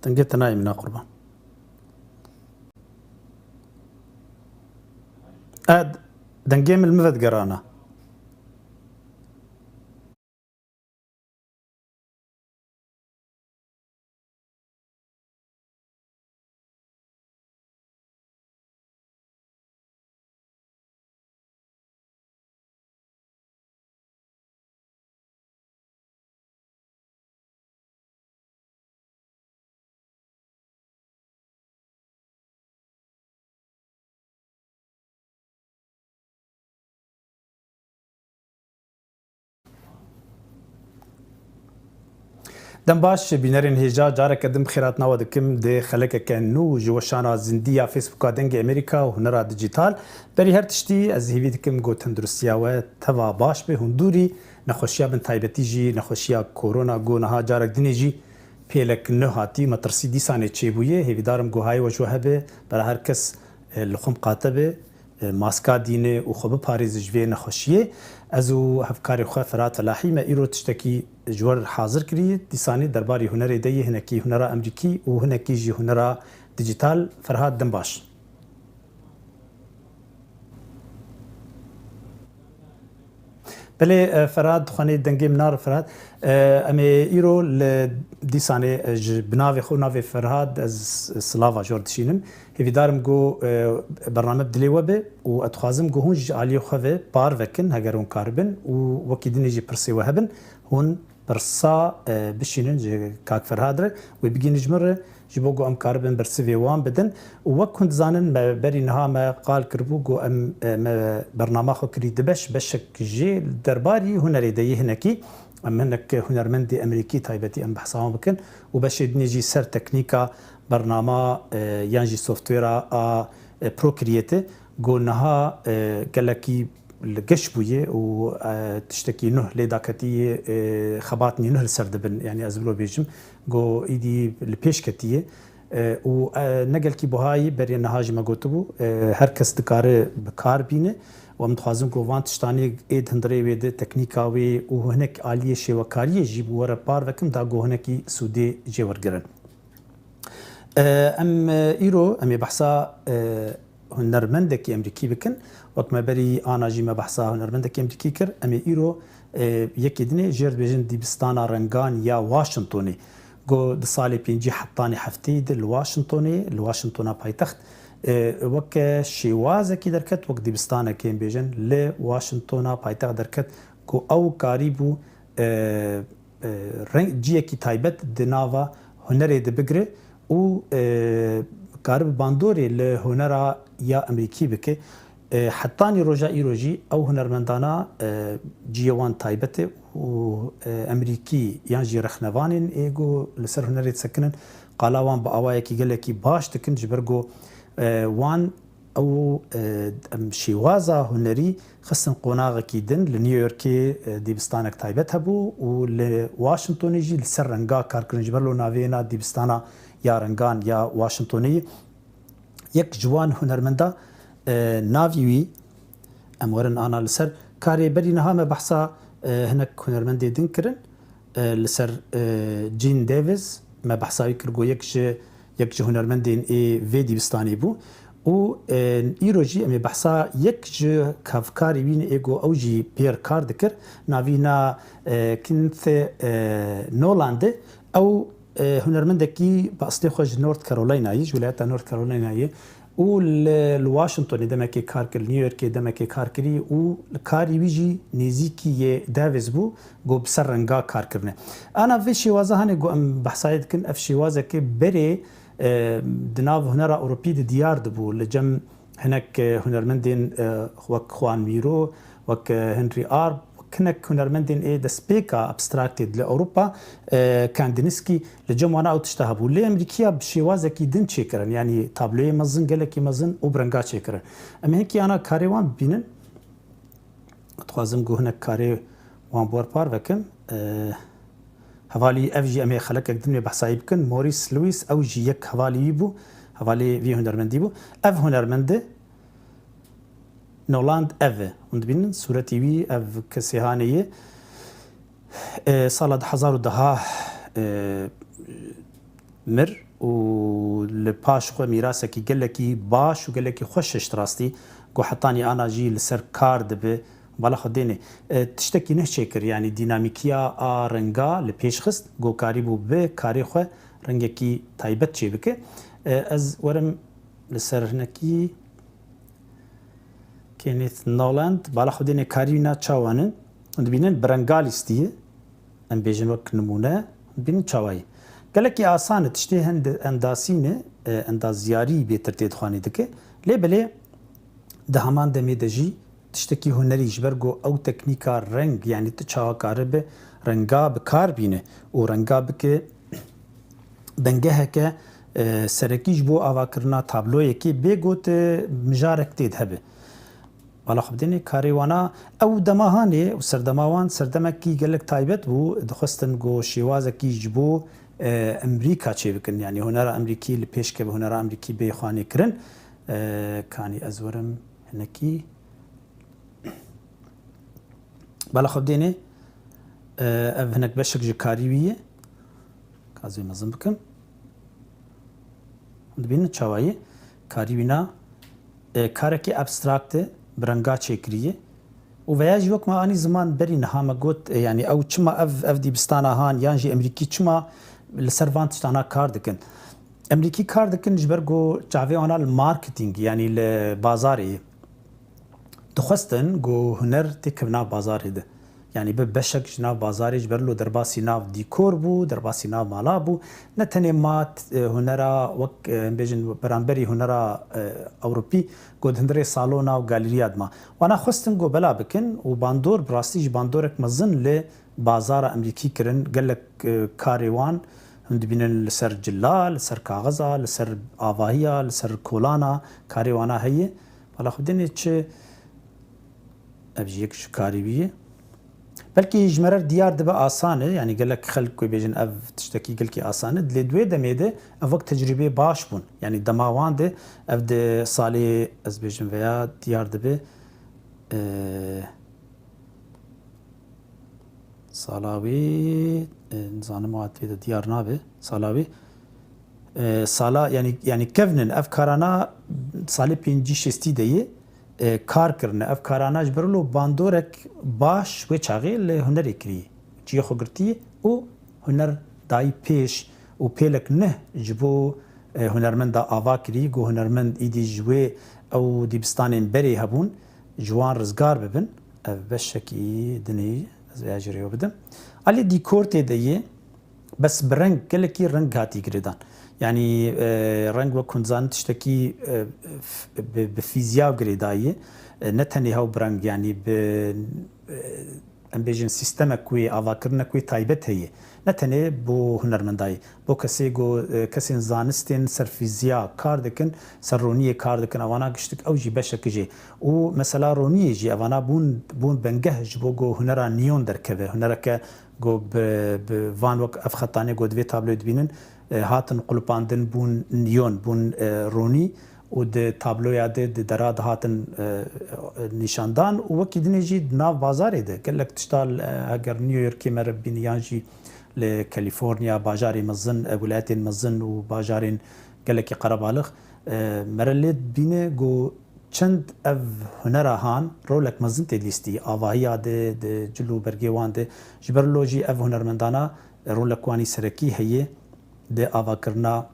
تنقيت نايم من قربان دنقيم المفد قرانا دم باش بينرين هجا جارك قدم خيرات نوا دكم دي خلك كانو جوشانا زندية فيسبوك دنج امريكا وهنرا ديجيتال بري هر تشتي از هيفي دكم جو تندرستيا و توا باش به هندوري نخوشيا بن تايبتي جي نخوشيا كورونا جو نها جارك دنيجي بيلك نهاتي مترسي دي سانه تشيبويه هيفي دارم جو هاي وجوه به برا هر کس لخم قاتبه ماسكا دينه وخب باريز جوي نخوشيه ازو هفكاري خو فرات فلاحي ما ايرو تشتكي جوار حاضر كري ديساني درباري هنري دي هنكي هنرا امريكي وهنكي جي هنرا ديجيتال فرهاد دمباش بله فراد خانه دنگی منار فراد امی ایرو دیسانه بناوی خو ناوی فرهاد از سلاوا جوردشینم هیوی دارم گو برنامه بدلی وبه و اتخازم گو هونج علی خوه بار وکن هگر هون کاربن و وکی دنیجی پرسی وهبن هون برسا بشینن کاک فرهاد ره و بگین جمره جبو گو ام کاربن برسوی وان بدن و وک کند زانن بری نها ما قال کربو گو ام برنامه خو کری دبش بشک جی درباری هنری دی هنکی ام هنک هنرمندی امریکی تایبتی ام بحثام بکن و بش دنیجی سر تکنیکا برنامه یانجی سوفتویرا پروکریته گو نها گلکی لقش بويه وتشتكي نه لداكتي خباتني نه السردبن يعني ازبرو بيجم جو ايدي البيش كتيه ونقل كي بهاي بري نهاج ما قوتبو هر كس دكار بكار بينه ومتخازم جو وان تشتاني ايد هندري ويد تكنيكاوي وهناك آلية شوكارية جيب ورا بار وكم دا جو هناكي سودي جيور جرن ام ايرو ام بحثا هنرمندك امريكي بكن وقت ما بري انا جي ما بحثا هنرمندك امريكي كر ام ايرو يكي دني جير بيجن ديبستانا رنغان يا واشنطني جو دصالي بينجي حطاني حفتي الواشنطنا بايتخت وك شيوازه كي دركت وقت ديبستانا كين بيجن لواشنطنا بايتخت دركت جو او قريبو جي كي تايبت دنافا هنري دبغري و قارب باندوري لهنرا يا امريكي بك حطاني روجا ايروجي او هنرمندانا جيوان تايبته و امريكي يانجي رخنوانين ايجو لسر هنري تسكنن قالاوان باوايا كي قالكي باش تكن جبرجو وان او شيوازا هنري خصن قوناغ كيدن لنيويوركي ديبستانك تايبت هبو ولواشنطن يجي لسر رنغا كاركرن جبرلو نافينا ديبستانا يا رنغان يا واشنطني يك جوان هنرمندا نافيوي امورن انا لسر كاري بري نهام بحثا هناك هنرمندي دنكرن لسر جين ديفيز ما بحثا يكرغو يك هنرمندين اي فيدي بستاني بو و ايروجي امي بحثا يك كافكاري وين ايجو اوجي بير كاردكر نافينا كنت نولاند او هنرمندكي باصلي خوج نورث كارولاينا يج ولايات نورث كارولاينا والواشنطن دمكي كاركل نيويورك دمكي كاركري وكاري بيجي نيزيكي دافيز بو جو بسرنغا كاركرنه انا في شي وازهاني جو ام بحثايد كن اف شي وازك بري دناف هنرا اوروبي ديار دبو لجم هناك هنرمندين وك خوان ميرو وك هنري ارب كنك هنرمندين ايه دسبيكا ابستراكتد لاوروبا كاندينسكي لجمعنا او تشتهبوا لي امريكيا بشيوازكي دن تشيكرن يعني تابلوي مزن قالكي مزن وبرنغا تشيكرن اما هيكي انا كاريوان بينن تخازم جو هناك كاري وان بور بار وكم حوالي اف جي امي خلق دنيا بحثاي بكن موريس لويس او جي يك حوالي يبو حوالي في هنرمندي بو اف هنرمنده نولاند اف وندبين صورة تي في اف كسيهانية صالة حزار ودها مر و لپاش خو میراث کی گلکی باش و گلکی خوشش راستی گو حتانی انا جی لسر کار دبه بالا خدینه تشتکی نه چکر یعنی دینامیکیا رنگا لپیش خست گو کاری بو به کاری خو رنگکی تایبت چی بکه از ورم لسر هنکی کینیت نولند بالا خدینه کاری نا چاوانن دبینن برنگالیستیه ام بیژن وک نمونه بین چاوایی گلکی آسان تشتی هند انداسینه اندازیاری بهتر تید خوانی دکه لیبله ده همان دمی دجی تشتکی هنری جبرگو او تکنیکا رنگ یعنی تچاوا کاره به رنگا بکار بینه و رنگا بکه دنگه که سرکیج بو آوا کرنا تابلوی که بگوت مجارک تید هبه والا خب دینه کاریوانا او دماهانه و سردماوان سردمکی گلک تایبت بو دخستن گو شیوازکی جبو امریکا چه بکن یعنی هنر امریکی لپیش که به هنر امریکی به خوانی کرن کانی ازورم هنکی بالا خب دینه اف هنک بشک جکاریویه کازوی مزم بکم دبینه چاوایی کاریوینا کارکی ابستراکته برنگا چکریه و ویاجی وقت ما آنی زمان بری نهام گوت یعنی او چما اف دیبستانا هان یانجی امریکی چما لسروان تشتانا کار دکن امریکی کار دکن جبرگو چاوی آنا المارکتینگ یعنی لبازاری دخستن گو هنر تکبنا بازاری ده یعنی به بشک جناب بازاری جبرلو درباسی ناو دیکور بو درباسی ناو مالا بو نتنی مات هنرا وک بیجن برانبری هنرا اوروپی گود هندره سالو ناو گالریاد ما وانا خستن گو بلا بکن و باندور براستی باندورک مزن ل بازار امریکی کرن گلک کاریوان هند بینن لسر جلال لسر کاغذا لسر آواهیا لسر کولانا کاریوانا هیه بالا خودینه چه ابجی یک کاری بیه بلکه جمرر دیار دبه آسانه یعنی گلک خلق کوی بیجن اف تشتکی گلکی آسانه دلی دوی دمیده اف وقت تجربه باش بون یعنی دماوان ده اف ده سالی از بیجن ویا دیار دبه سالاوی نظام معطی ده دیار نابه سالاوی سالا یعنی کفنن اف کارانا سالی 5-6 دیه کار کرنه اف کاراناج برلو باندورک باش و چاغیل هنری کری چی خو گرتی او هنر دای پیش او پیلک نه جبو هنرمند آوا کری گو هنرمند ایدی جوی او دیبستان بری هبون جوان رزگار ببن بشکی دنی از اجریو بدم علی دیکور تیدیه بس برنگ کلکی رنگ هاتی گردان yani رنگ و کنزان تشتکی به فیزیا گریدایی نه تنها هاو برنگ yani به ام بیجن سیستم کوی آواکرنا کوی تایبت هیه نه تنها بو هنرمندایی بو کسی زانستین سر فیزیا کار دکن سر رونی کار دکن اوانا گشتک او جی بشه کجی او مثلا رونی جی اوانا بون بنگه جبو گو هنرا نیون درکوه هنرا که گو به وان وک افخطانه گو دوی تابلو دبینن هاتن قلپاندن بون نیون بون رونی و د تابلو یاده د دراد هاتن نشاندان و وکی دنیجی ناو بازاری ده کلک تشتال اگر نیویورکی مرب بینیانجی لكاليفورنيا باجاري مزن ولایت مزن و باجارين کلکی قربالغ مرلت بینه گو چند اف هنرا هان رولک مزن تلیستی آواهی ده جلو برگیوان ده جبرلوجی اف هنرمندانا رولک وانی سرکی هیه ده آوا کرنا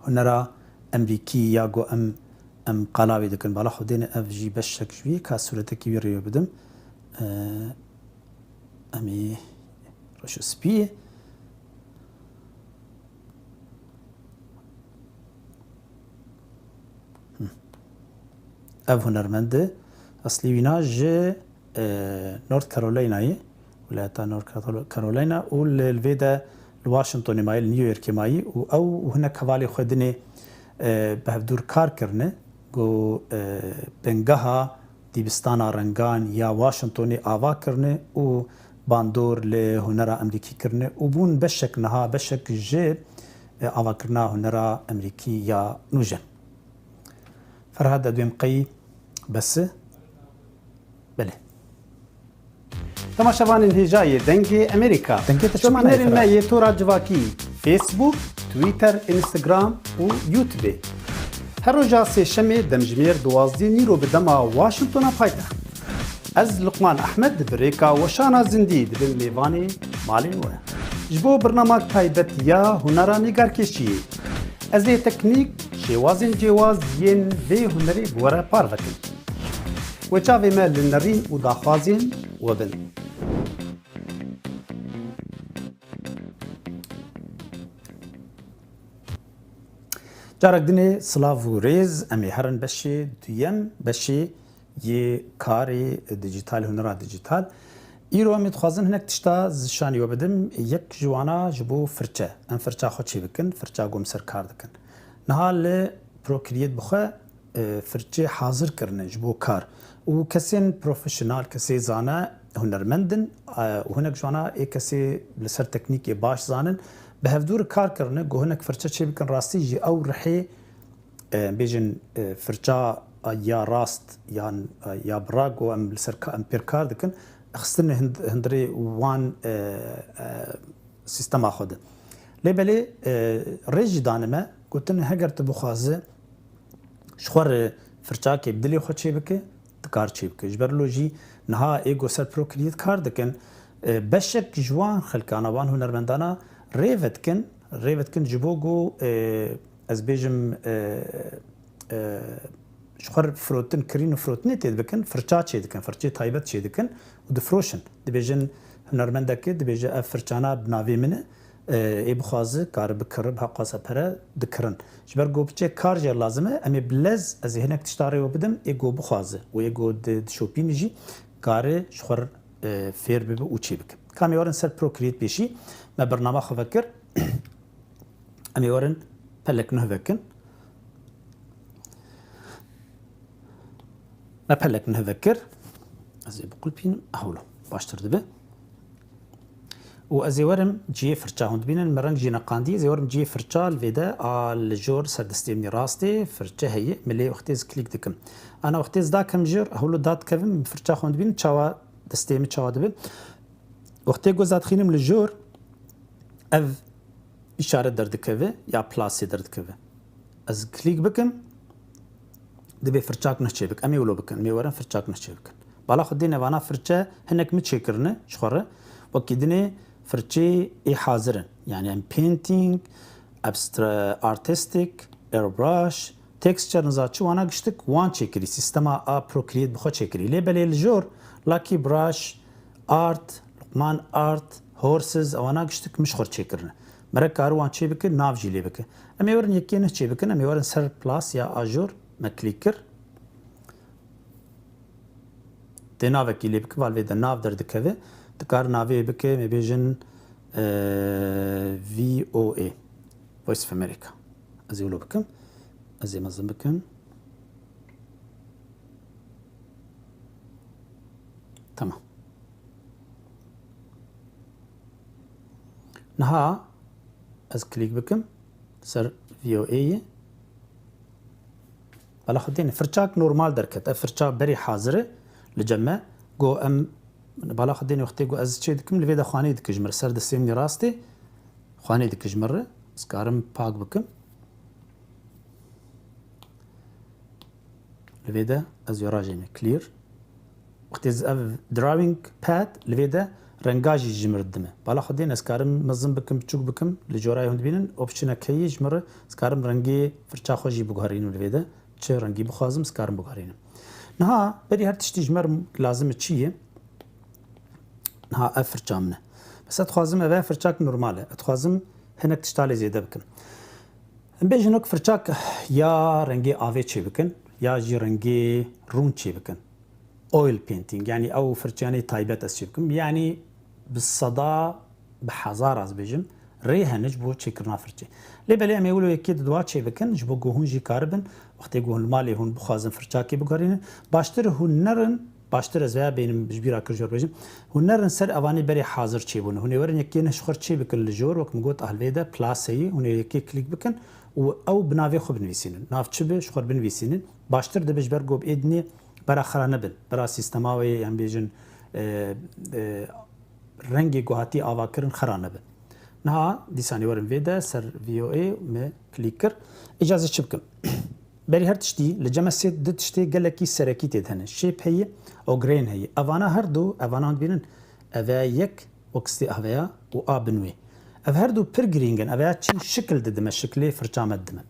هنرا امریکی یا گو ام قلاوی دکن بالا خودین اف جی بشک شوی که صورتکی ویریو بدم امی روشو سپیه اف هنرمنده اصلی وینا جه نورث كارولينا ولاية نورث كارولينا والفيدا لواشنطن ماي نيويورك ماي او هنا كوالي خدني بهدور کار کرنه گو بنگها دیبستان رنگان یا واشنطنی آوا کرنه و باندور لهنرا امریکی کرنه و بون بشک نها بشک جه آوا کرنا هنرا امریکی یا نوجن فرهاد دویم قی بس بله تماشاوان الهجاية دنجي أمريكا دنجي شو معنى ما يتورا جواكي فيسبوك تويتر انستغرام و يوتيوب هر روجا سه شمه دمجمير دوازدي نيرو بدما واشنطن پایتخت از لقمان احمد بريكا وشانا زندي دبن ميواني مالين و جبو برنامج تايبت يا هنرا نگار کشی از تکنیک شوازن جواز ين به هنري بورا پاروکن و چاوی مل لنرین و داخوازین و بن جارك دني سلاف ريز امي هرن بشي ديم بشي ي كاري ديجيتال هنرا ديجيتال ايرو امي تخوازن هناك تشتا زشاني وبدم يك جوانا جبو فرچه ام فرچه خو چي بكن فرچه گوم سر کار دكن نهال بروكريت بخو فرچه حاضر کرنه جبو کار و كسين بروفيشنال كسي زانا هنرمندن و هناك جوانا اي كسي لسر تكنيك باش زانن بهفدور کار کرنه گو هناك فرچه چي بكن راستي جي او رحي بيجن فرچه يا راست يا براغو ام لسر ام بير کار دكن خستن هندري وان سيستم اخذ لبلي ريجي دانما قلت له هاجر تبخازه شخور فرچاك بدلي خو چي بك تكار چي بك جبرلوجي نها ايجو سر بروكريت كار دكن بشك جوان خلقانوان هنرمندانا ريفتكن جبوغو از بيجم شخور فروتن كرين فروتني تدبكن فرچا چي دكن فرچي تايبت چي دكن و دفروشن دبيجن هنرمندك دبيجه فرچانا بناوي منه ای بخوازه کار بکرب حقاسه پره دکرن جبر گو بچه کار جر لازمه امی بلز از هناك تشتاری و بدم ای گو بخوازه و ای گو شوپین جی کار شخور فیر ببه او چی بکن کامی ورن سر پروکریت بیشی ما برنامه خو فکر امی ورن پلک نه فکن ما پلک نه فکر از بقول بینم اهولو باشتر دبه و ازيورم جي فرچا هند بينن مرنج جينا قاندي ازيورم جي فرچا الفيدا الجور سردستيمني راستي فرچا هي ملي وقتيز كليك دكم انا وقتيز دا كم جير هولو دات كفم فرچا هند بين تشاوا دستيمي تشاوا دب وقتي گوزات خينم لجور اف اشاره درد كفه يا بلاس درد كفه از كليك بكم دبي فرچاك نچي بك امي ولو بكن مي ورن فرچاك نچي بكن بالا خدينا وانا فرچا هنك متشكرنا شخره وكيدني فرچي اي حاضرن يعني ام painting artistic airbrush texture نزاچو وانا گشتك وان چكري سيستما procreate بخو چكري لبلي الجور lucky brush art لقمان art horses وانا گشتك مش خور چكرنا مرك كارو وان چي بك ناف جي لي بك امي ورن يكين چي بك امي ورن سر بلاس يا اجور ما كليكر دناوك لي بك والوي دناف درد كده تكار ناوي بكي مبيجن VOA Voice of America ازي ولو بكم ازي مزن بكم تمام نها از كليك بكم سر VOA بلا خديني فرچاك نورمال دركت فرچا بري حاضره لجمع جو ام بالا خديني وقتي جو از چي دكم لفيدا خواني دك جمر سر دسيمني راستي خواني دك جمر سكارم باق بكم لفيدا از يراجيني كلير وقتي از دراوينج باد لفيدا رنگاجي جمر دمه بالا خديني سكارم مزن بكم چوك بكم لجوراي هند بينن اوبشن كي جمر سكارم رنگي فرچا خوجي بغارين لفيدا چه رنگي بخوازم سكارم بغارين نها بري هر تشتي جمر لازم چيه ها افرچا منه بس اتخوازم اوه فرچاك نورماله اتخوازم هنك تشتالي زيده بكن بيجنوك فرچاك يا رنگي آوه چي بكن يا جي رنگي رون چي بكن اويل بينتينج يعني او فرچاني تايبت اس چي بكن يعني بالصدا بحزار از بيجم ريها نجبو چي كرنا فرچي لي بلي ام يقولوا يكيد دوا چي بكن جبو گوهون جي كاربن وقت گوهون مالي هون بخوازم فرچاكي بگارين باشتر هون نرن باشتر از بینم بجبیرا کرجور بجم هنرن سر اوانی بری حاضر چی بونه هنی ورن یکی نشخر چی بکن لجور وقت مگوت اهلویدا پلاسایی هنی یکی کلیک بکن و او بناوی خوب بنویسینن ناف چی به شخر بنویسینن باشتر ده بجبر گوب ادنی برا خرانه بن برا سیستماوی ام بیجن رنگی گوهاتی آوا کرن خرانه بن نها دیسانی ورم ویدا سر وی او ای م کلیک کر اجازه چی بکم بری هر تشتی لجمع سید دو تشتی گلکی سرکی تدهنه شیپ هی او گرین هی اوانا هر دو اوانا بینن اوه یک وکستی اوه و آبنوی اوه هر دو پر گرینگن اوه چین شکل ددمه شکلی فرچامت دمه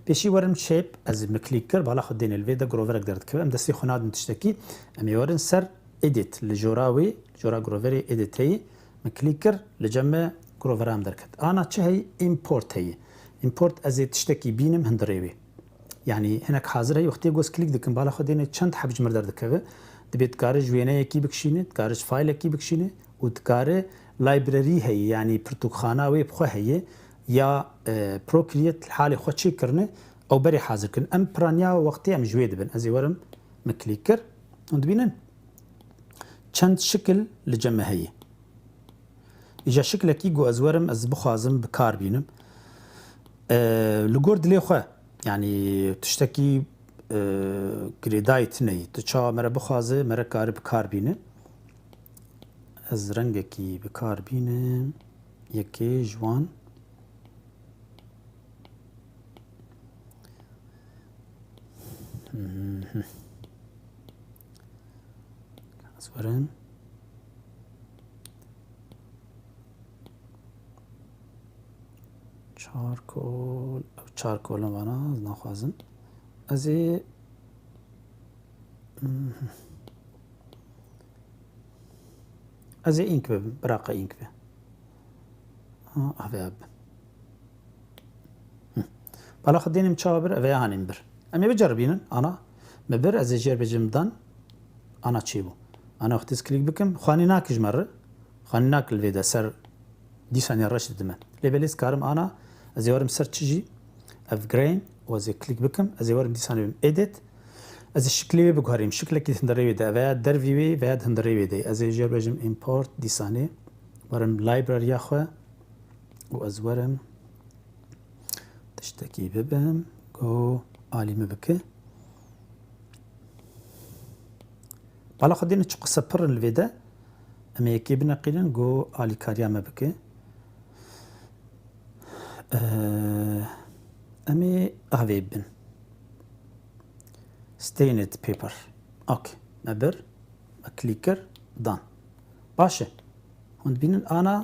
پیشی ورم شیپ از مکلیک کر بالا خود دین الویدا گروورک درد که ام دستی خوناد متشتکی امی ورن سر ادیت لجوراوی جورا گرووری ادیت هی مکلیک کر لجمع گروورام درکت آنا چه هی ایمپورت هی ایمپورت از تشتکی بینم هندریوی يعني هناك حاضر هي وقتی گوز کلیک دکن بالا خود دینه چند حجم در دکه دبیت کارج وینه یکی بکشینه کارج فایل یکی بکشینه و کار لایبرری هي يعني پرتوخانه وی بخو هي یا پروکریت حال خو چی کرنه او بری حاضر کن ام پرانیا وقتی ام جوید بن از ورم مکلیک کر و دبینن چند شکل لجمع هي اجا شکل کی گو از ورم از بخوازم بکار بینم لگور دلی خو يعني تشتكي جريدايت ني تشا مرة بخازه مرة كار بكار بينه از رنگكي بكار بينه يكي جوان ازورن چارکول او چارکول وانا نخوازم ازی اینک به براقه اینک به اوه بالا خدینیم چابر اوه هانیم بر امی بجربینن انا مبر از جر بجمدان انا چی بو انا وقتی کلیک بکم خوانی ناکج مره خوانی ناکل ویدا سر دی ثانیه رشد دمه لیبلیس کارم انا از یارم سر چیجی اف گرین و از کلیک بکم از یارم دی ثانیه ادیت از شکلی بگذاریم شکلی که هندری ویده و در وی و هندری ویده از جر بجم ایمپورت دی ثانیه ورم لایبرری خو و از ورم تشتکی ببم گو عالم بکه بالا خدینه چه قصه پر الویده اما یکی بنقیلن گو عالی کاریام بکه امی اوی بن ستینت پیپر اوکی مبر کلیکر دان باشه هند بینن انا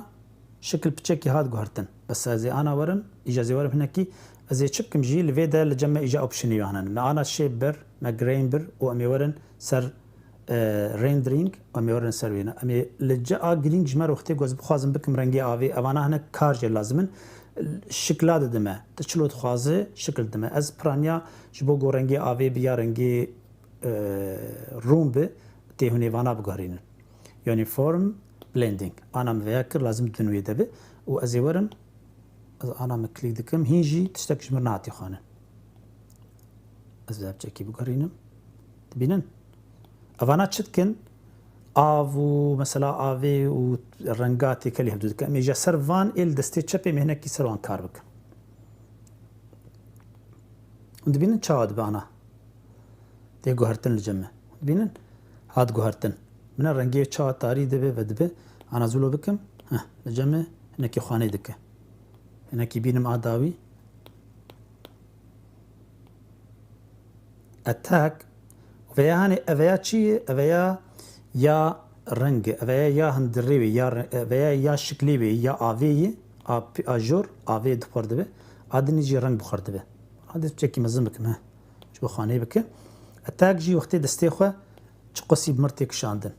شکل بچکی هاد گهرتن بس از انا ورم اجازه ورم هنکی از چبکم جی لویدا لجمع اجا اوبشنی یعنی ما انا شیب بر ما گرین بر و امی ورن سر رندرینگ امی ورن سر وینا امی لجا گرینگ جمر وقتی گوز بخوازم بکم رنگی آوی اوانا هنک کارج لازمن شکلات دمه تشلوت خوازه شکل دمه از پرانیا جبو گو رنگی آوی بیا رنگی روم به تهونی وانا بگارینن یعنی فرم بلندینگ انا مفکر لازم دنوی دبه و از ورم از انا مکلیک دکم هینجی تشتک جمر ناتی خانه از داب چکی بگارینم تبینن اوانا چتکن آو مثلا آوی و رنگاتی کلی حدود که میجا سروان ایل دستی چپی مهنه کی سروان کار بکن و دبینن چاود بانا دی گوهرتن لجمه دبینن هاد گوهرتن من رنگی چاود تاری دبه و دبه انا زولو بکم لجمه هنه کی خانه دکه هنه کی بینم آداوی اتاک و یعنی اویا چیه اویا یا رنگ اویا یا هندریوی یا شکلیوی یا آوی آجور آوی دپرده به آدنی جی رنگ بخورده به آدی چکی مزم بکم چه بخانه بکه اتاک جی وقتی دسته خو چه قصی بمرتی کشاندن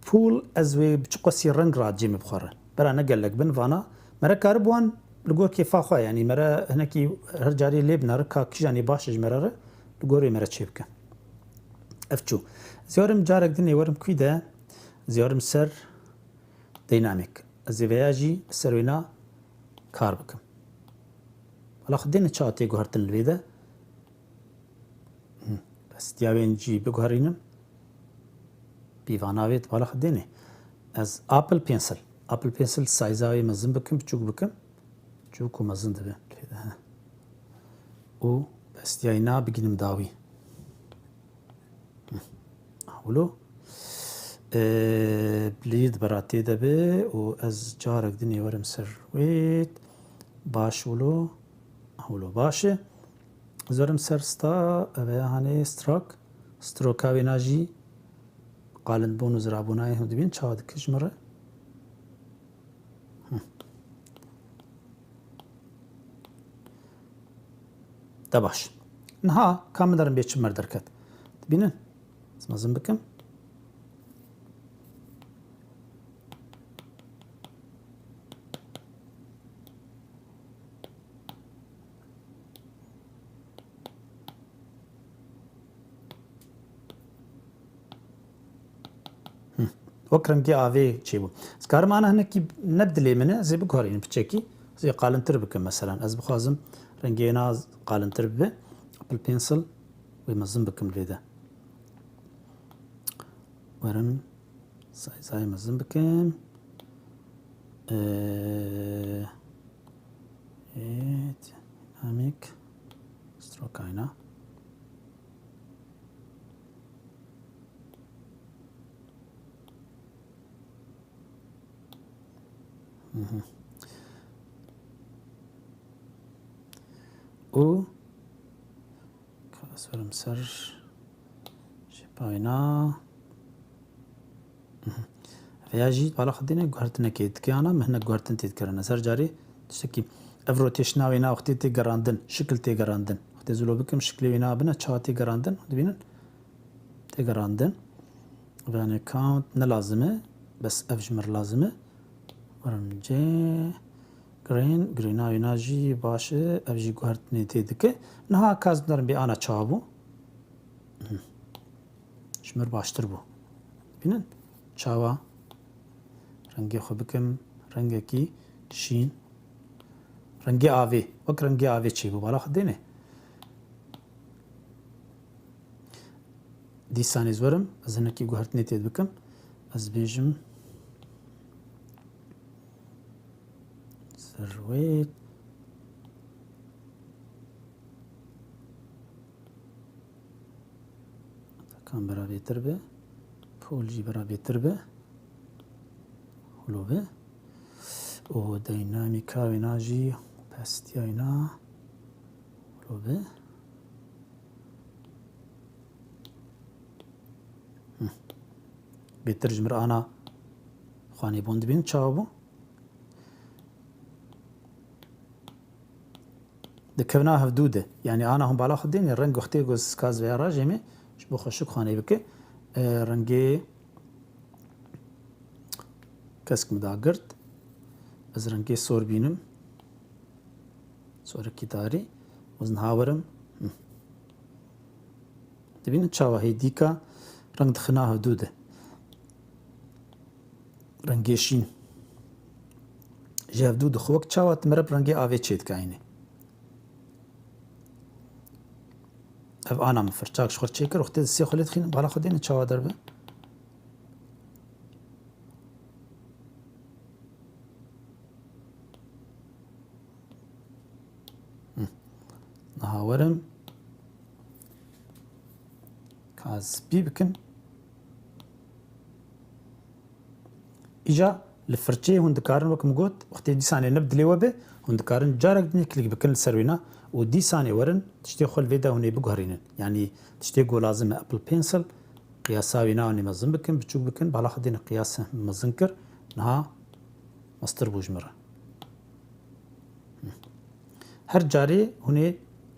پول ازوی چه قصی رنگ راد جی مبخوره برا نقلق بن وانا مرا کاربوان لگور کیفا خو یعنی مرا هنکی هر جاری لیب نار کا کیجانی باشش مرا لگوری مرا چی بکن افچو زیارم جارک دنی ورم کیده زیارم سر دینامیک از ویاجی سروینا کار بکم حالا خدینه چاتی گوهرتن الویده بس دیاوین جی بگوهرینم بیواناویت حالا خدینه از اپل پنسل سایزاوی مزن بکم چوک بکم چوکو مزن دبه و بس دیاینا بگیرم داوی ولو بلید براتی دبه و از جارک دنی ورم سر ویت باش ولو باشه زورم سر ستا اوه هانه ستروکا ویناجی قالند بون و زرابونای هم دبین چاود کش مره ده باش نها کام دارم بیچ مر درکت دبینن مازم بکم وكرنجي آوي تشيبو سكار معنا هنا كي نبدلي منه زي بكورين بتشيكي زي قالن تربك مثلا از بخازم رنجينا قالن تربه بالبنسل ويمزم بكم الفيدا ورم زي مزم بكم ديناميك ستروكاينا و كاسورم سر شباينا فياجي بالا خدينا جوهرتنا كيد كيانا مهنا جوهرتن تذكرنا سر جاري تشتكي افروتيشنا وينا وقتي تي جراندن شكل تي جراندن وقتي زلو بكم شكل وينا بنا تشاتي جراندن دبينا تي جراندن يعني كاونت نلازمه بس افجمر لازمه ورمجه گرینا ویناجی باشه افجی گوهرت نیتی که نه کاز دارم بی آنا چابو شمر باشتر بو بینن چاوا رنگی خو بکم رنگی کی شین رنگی آوی وک رنگی آوی چی بو بالا خدینه دیسانی زورم از هنکی گوهرت نیتی بکم از بیجم سرويت كان برا بيتربه بولجي برا بيتربه هلوبه و ديناميكا ويناجي باستياينا هلوبه بيترجم رأنا خاني بوند بين تشاوبو دكبناها هفدودة يعني أنا هم بالا خدين الرنج وختي جوز كاز ويا جيمي شبو خشوك خاني بك رنجي كسك مداقرت از رنجي صور بينم صور كتاري وزن هاورم تبين تشاوا هي ديكا رنج دخناها هفدودة رنجي شين جا هفدود خوك تشاوا تمرب رنجي آوي تشيت كايني اف انا مفرچاك شخور چيكر وقت السي خليت خين بالا خدين تشاوا دربه نهاورم كاز بي بكن اجا لفرچي هندكارن وكم قوت وقت دي ثانيه نبدلي وبه هندكارن جارك دني كليك بكن السروينا ودي ثانيه ورن تشتي خل فيدا هوني بقهرينن يعني تشتي جو لازم ابل بنسل قياساوي ناوني مزن بكن بتشوك بكن بالا خدين قياسه مزنكر نها مستر بوجمره هر جاري هوني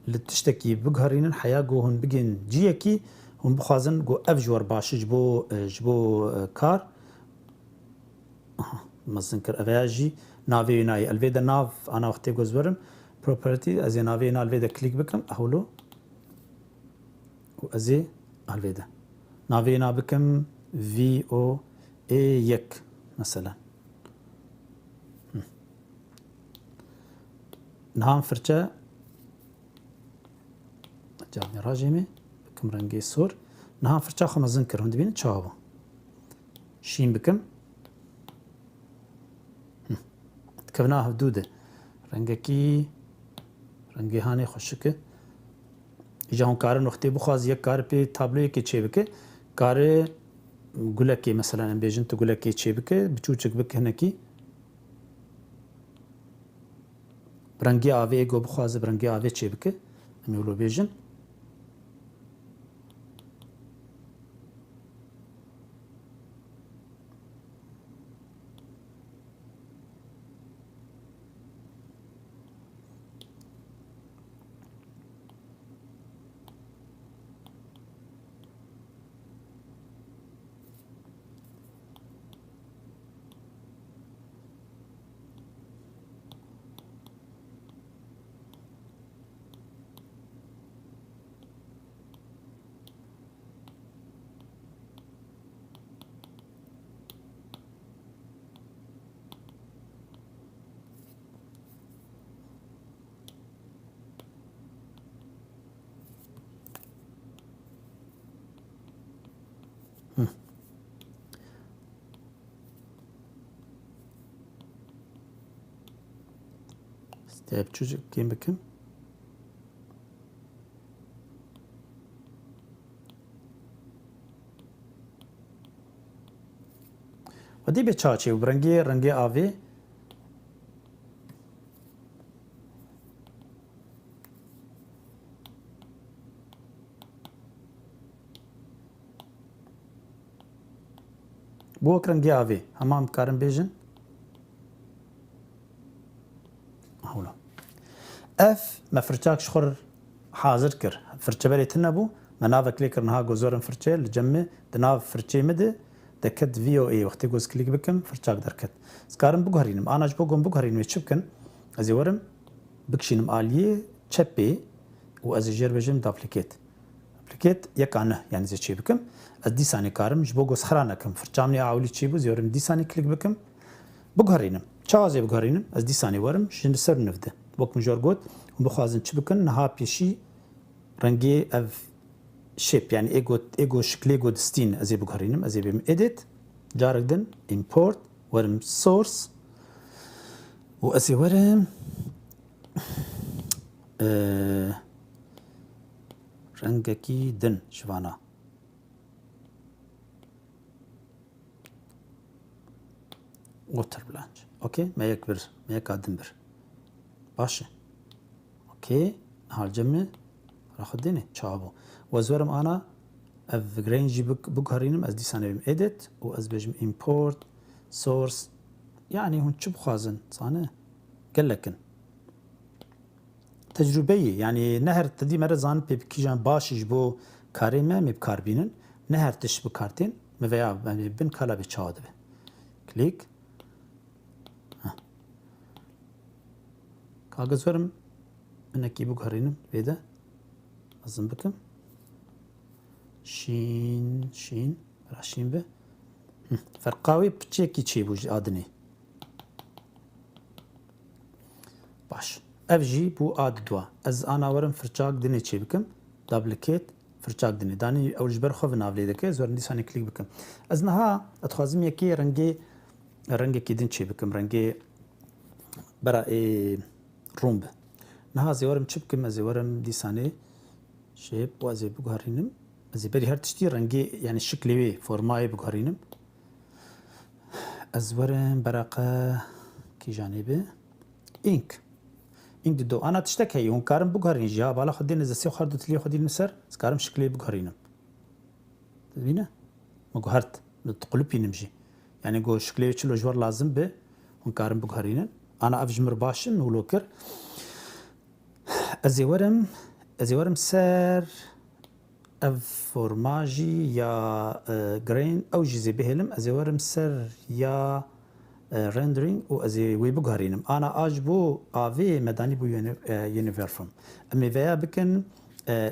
لتشتكي بقهرينن حياه جو هون بجن جيكي هون بخازن جو افجور باش جبو كار مزنكر افاجي نافي ناي الفيدا ناف انا وقتي جوزورم بروبرتي ازي نافي نا الفيدا كليك بكم اهولو وازي الفيدا نافي نا بكم في او اي يك مثلا نهام فرچه جابني راجمي بكم رنگي سور نهام فرچه خو مزنكر هند بين تشاو شين بكم تكبناها هدوده رنگكي رنگي هاني خوشكه اجا هون كارن وقتي بخواز يك كار بي تابلو يكي چه بكه كار قولك مثلا ام بيجن تقولك تشي بك بتشوتك بك هناكي برنگی آوی گو بخوازه برنگی آوی چی بکه امیولو بیجن استيب çocuk kim bakayım ودي بتشاچي وبرنگي رنگي آوي بوك رنگي آوي همام كارم بيجن هولا اف ما فرچاك شخور حاضر كر فرچه بري تنبو مناف كليكر نها گوزورن فرچه لجمع دناف فرچه مده دكت في او اي وقت جوز كليك بكم فرچاك دركت سكارم بگهرينم انا جبوگم بگهرينم چبكن ازي ورم بكشينم آليه چبي و از جير بجم دابليكيت ابليكيت يكانه يعني زي چي بكم از دي ثاني كارم جبوگو سخرانكم فرچامني اولي چي بو زيورم دي ثاني كليك بكم بگهرينم چازي بگهرينم از دي ثاني ورم شين سر نفده بوكم جورگوت بخوازن چبكن نها بيشي رنگي اف شيب يعني ايجو شكل ايجو دستين ازي بگهرينم ازي بيم edit جاركدن import ورم source و ازي ورم رنگكي دن شوانا ووتر بلانش اوكي ما يكبر ما يكادن بر باشه اوكي هال جمع راح ديني شابو وزورم انا اف جرينجي بگهرينم از دي ثاني بيم edit و از بيجم import source يعني هون شو بخازن صانه قلكن تجربيه يعني نهر تدي مره زان بكيجان باش جبو كاريمه مبكاربينن نهر تش بكارتين مفيا بن كلا بچاده كليك كاغز ورم انكي بگهرينم بيده ازم بكم شين راشين به فرقاوي بچيكي چي بوج ادني باش اف جي بو اد دوا از انا ورم فرچاك دني چي بكم دابليكيت فرچاك دني داني او جبر خو نافلي دكه زور دي ثاني كليك بكم از نها اتخازم يكي رنگي كي دن چي بكم رنگي برا رومب نها زورم چبكم از ورم دي ثاني شيب وازي بگهرينم ازي بري هر تشتي رنگي يعني شكلي فورماي بگهرينم از ورم برقه كي جانبه انك دو انا تشتكي هون كارم بگهرين جا بالا خدين اذا سي خرد تلي خدين مسر سكارم شكلي بگهرينم تبينه مگهرت تقلبي نمشي يعني جو شكلي چلو جوار لازم به هون كارم بگهرينن انا افجمر باشن ولوكر ازي ورم سر اف فورماجي يا جرين او جزي بهلم ازي ورم سر يا rendering و ازي وي بگهرينم انا اجبو افي مداني بو يونيفيرفوم امي فيا بكن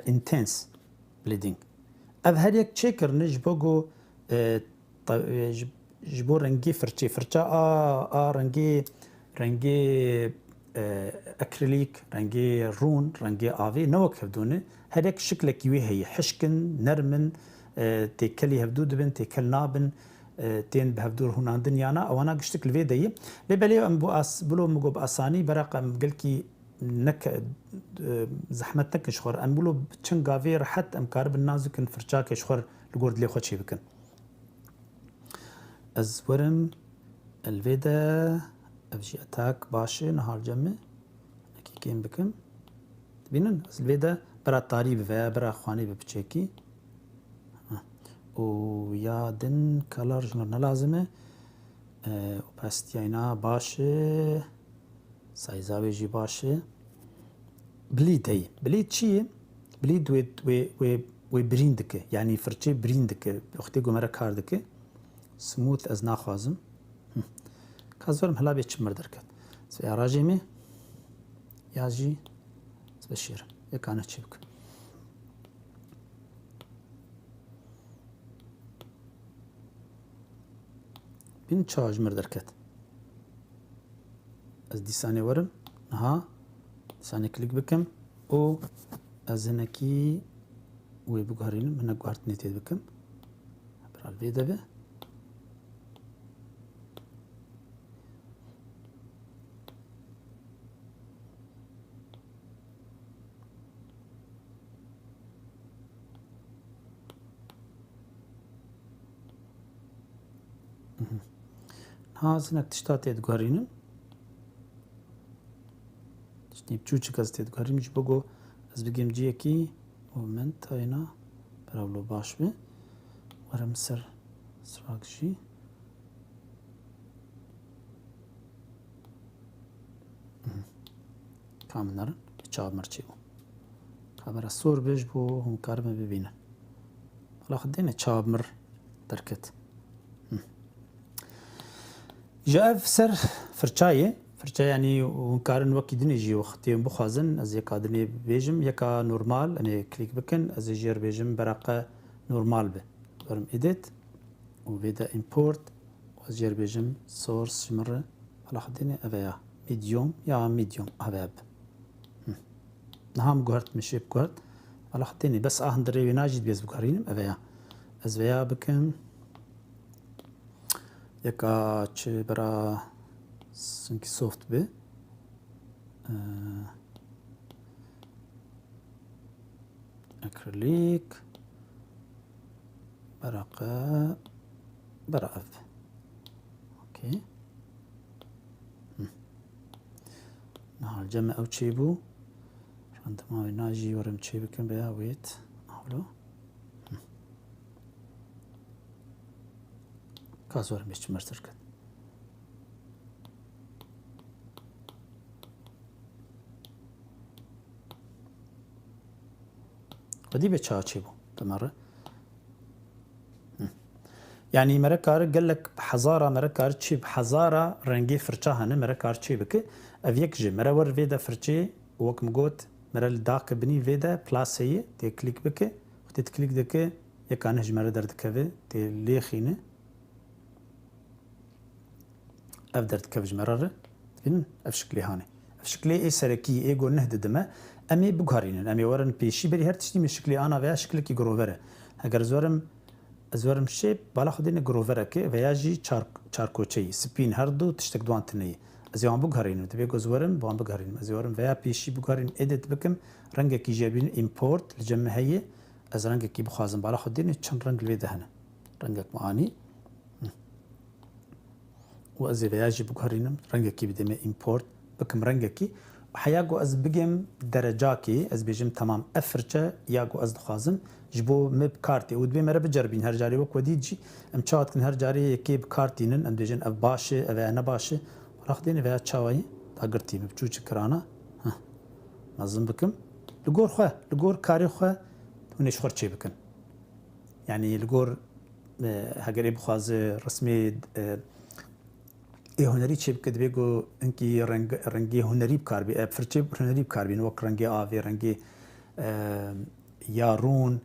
intense bleeding اف هريك تشيكر نجبوغو جبو رنگي فرچا رنگي اكريليك رنگي رون رنگي افي نوك هبدونه هريك شكلك يوي هي حشكن نرمن تكلي هبدود بن تكل نابن تين بهفدور هنا دنيانا او انا قشتك الفيديو لبلي ام بو اس بلو مغو باساني برق ام قلكي نك زحمتك شخور ام بلو بتشن غافي رحت ام كارب النازك فرچاك شخور لغورد لي خوشي بكن از ورم الفيدا افجي اتاك باشي نهار جمع اكي كيم بكم تبينن از الفيدا برا طاري بفيا برا خواني ببچيكي ويادن كالر جنر لازمه وباستيانا باشه سايزاوي جي باشه بليد هي بليد شيء بليد و بريندك يعني فرشي بريندك اختي قمرة كاردك سموث از ناخوازم كازورم هلا بيتش مردركت سوي راجيمي ياجي سبشير يكانت تشبك بين تشارج مردركت از ديساني ورم نها ديساني كليك بكم او از هنكي وي بقهرين من قهرت نتيت بكم برا الفيدا به هازنك تشتاتي تقهرينم تشتي بچوچك از تيت قهرين مش بقو از بقيم جيكي ومنت هنا براولو باش به ورم سراغشي كامل نرن بچاب مرچي خبر الصور بيج بو هم كارمه ببينن خلا خدينا چاب مر دركت جاء سر فرچاية يعني ونكارن وكي دنيجي وقتي بخازن از يكادني بيجم يكا نورمال انا كليك بكن از جير بيجم براقة نورمال به برم اديت وبدا امبورت وازجير بيجم سورس مرة على خديني افيا ميديوم يا ميديوم افاب نهام قهرت مشي بقهرت على خديني بس دري ناجد بيز بقهرين افيا از فيا بكم يكا چه برا سنكي سوفت به اكريليك برقة برا اف اوكي نهار الجمع او تشيبو عندما ناجي ورم تشيبو كم بيا ويت اولو كاز ورم يشت مرتركت ودي بيتشا تشيبو تمرة يعني مركار قال لك بحزارة مركار تشي بحزارة رنجي فرشاها مركار تشي بك افيك جي مرور فيدا فرشي وكم قوت مرل داك بني فيدا بلاس هي تي كليك بك وتي تكليك دك يكان هج مرة درد كفي تي لي خينه اف درد كفج مرر تبين اف شكلي هاني اف شكلي اي سركي اي قول نهد دما امي بقهرين امي ورن بيشي بري هرتشتي من شكلي انا ويا شكلك جروفره اگر زورم شيب بالا خدين جروفره كي وياجي چاركوچي سبين هردو تشتك دوان تني ازيوان بقهرين تبي جو زورم بوان بقهرين ازيورم ويا بيشي بقهرين اديت بكم رنگك جابين امبورت لجمع هي از رنگك بخازم بالا خدين چن رنگ الفيدا هنا رنگك معاني وازي فياجي بقهرينم رنگك بدمي امبورت بكم رنگك حياقو از بگم درجاكي از بيجم تمام افرچه ياقو از دخازم جبو مب كارتي ودبي مره بجربين هر جاري وك وديجي ام چات كن هر جاري يكي بكارتينن ام بيجن اف باشه اف انا باشه راخدين فيا چاوي تاغرتي بچوچ كرانا نظم بكم لغور كاري خو ونش خرچي بكن يعني لغور هاگري بخواز رسمي هنری چه بکد بگو انکی رنگی هنری بکار بی فرچه هنری بکار بین وک رنگی آوی رنگی یارون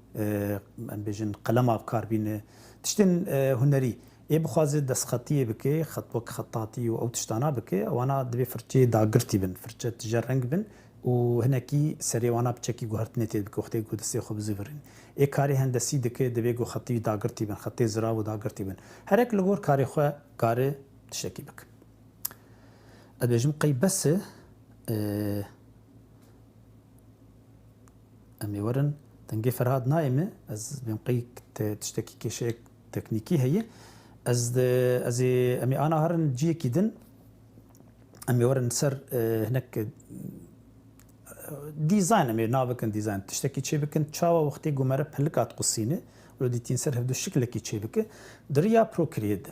بیشن قلم بکار بین تشتن هنری بخواز دست خطیه بکه خط وک خطاتی و او تشتانا بکه وانا دبی فرچه داگرتی بن فرچه تجار رنگ بن و هنکی سری وانا بچکی گوهرت نتید بکه وقتی گو دستی خوب زیورین کاری هندسی دکه دبی گو خطی داگرتی بن خطی زرا و داگرتی بن هر یک لگور کاری خو کاره تشتكي بك أبيجم قي بس أمي ورن تنجي فرهاد نايمة از بمقي تشتكي كشيء تكنيكي هي از امي انا هرن جي كيدن امي ورن سر هناك ديزاين امي نابكن ديزاين تشتكي تشي بكن تشاوا وقتي قمره بهلكات قصينه ولو دي تنسر هبدو الشكل كي تشي بك دريا بروكريد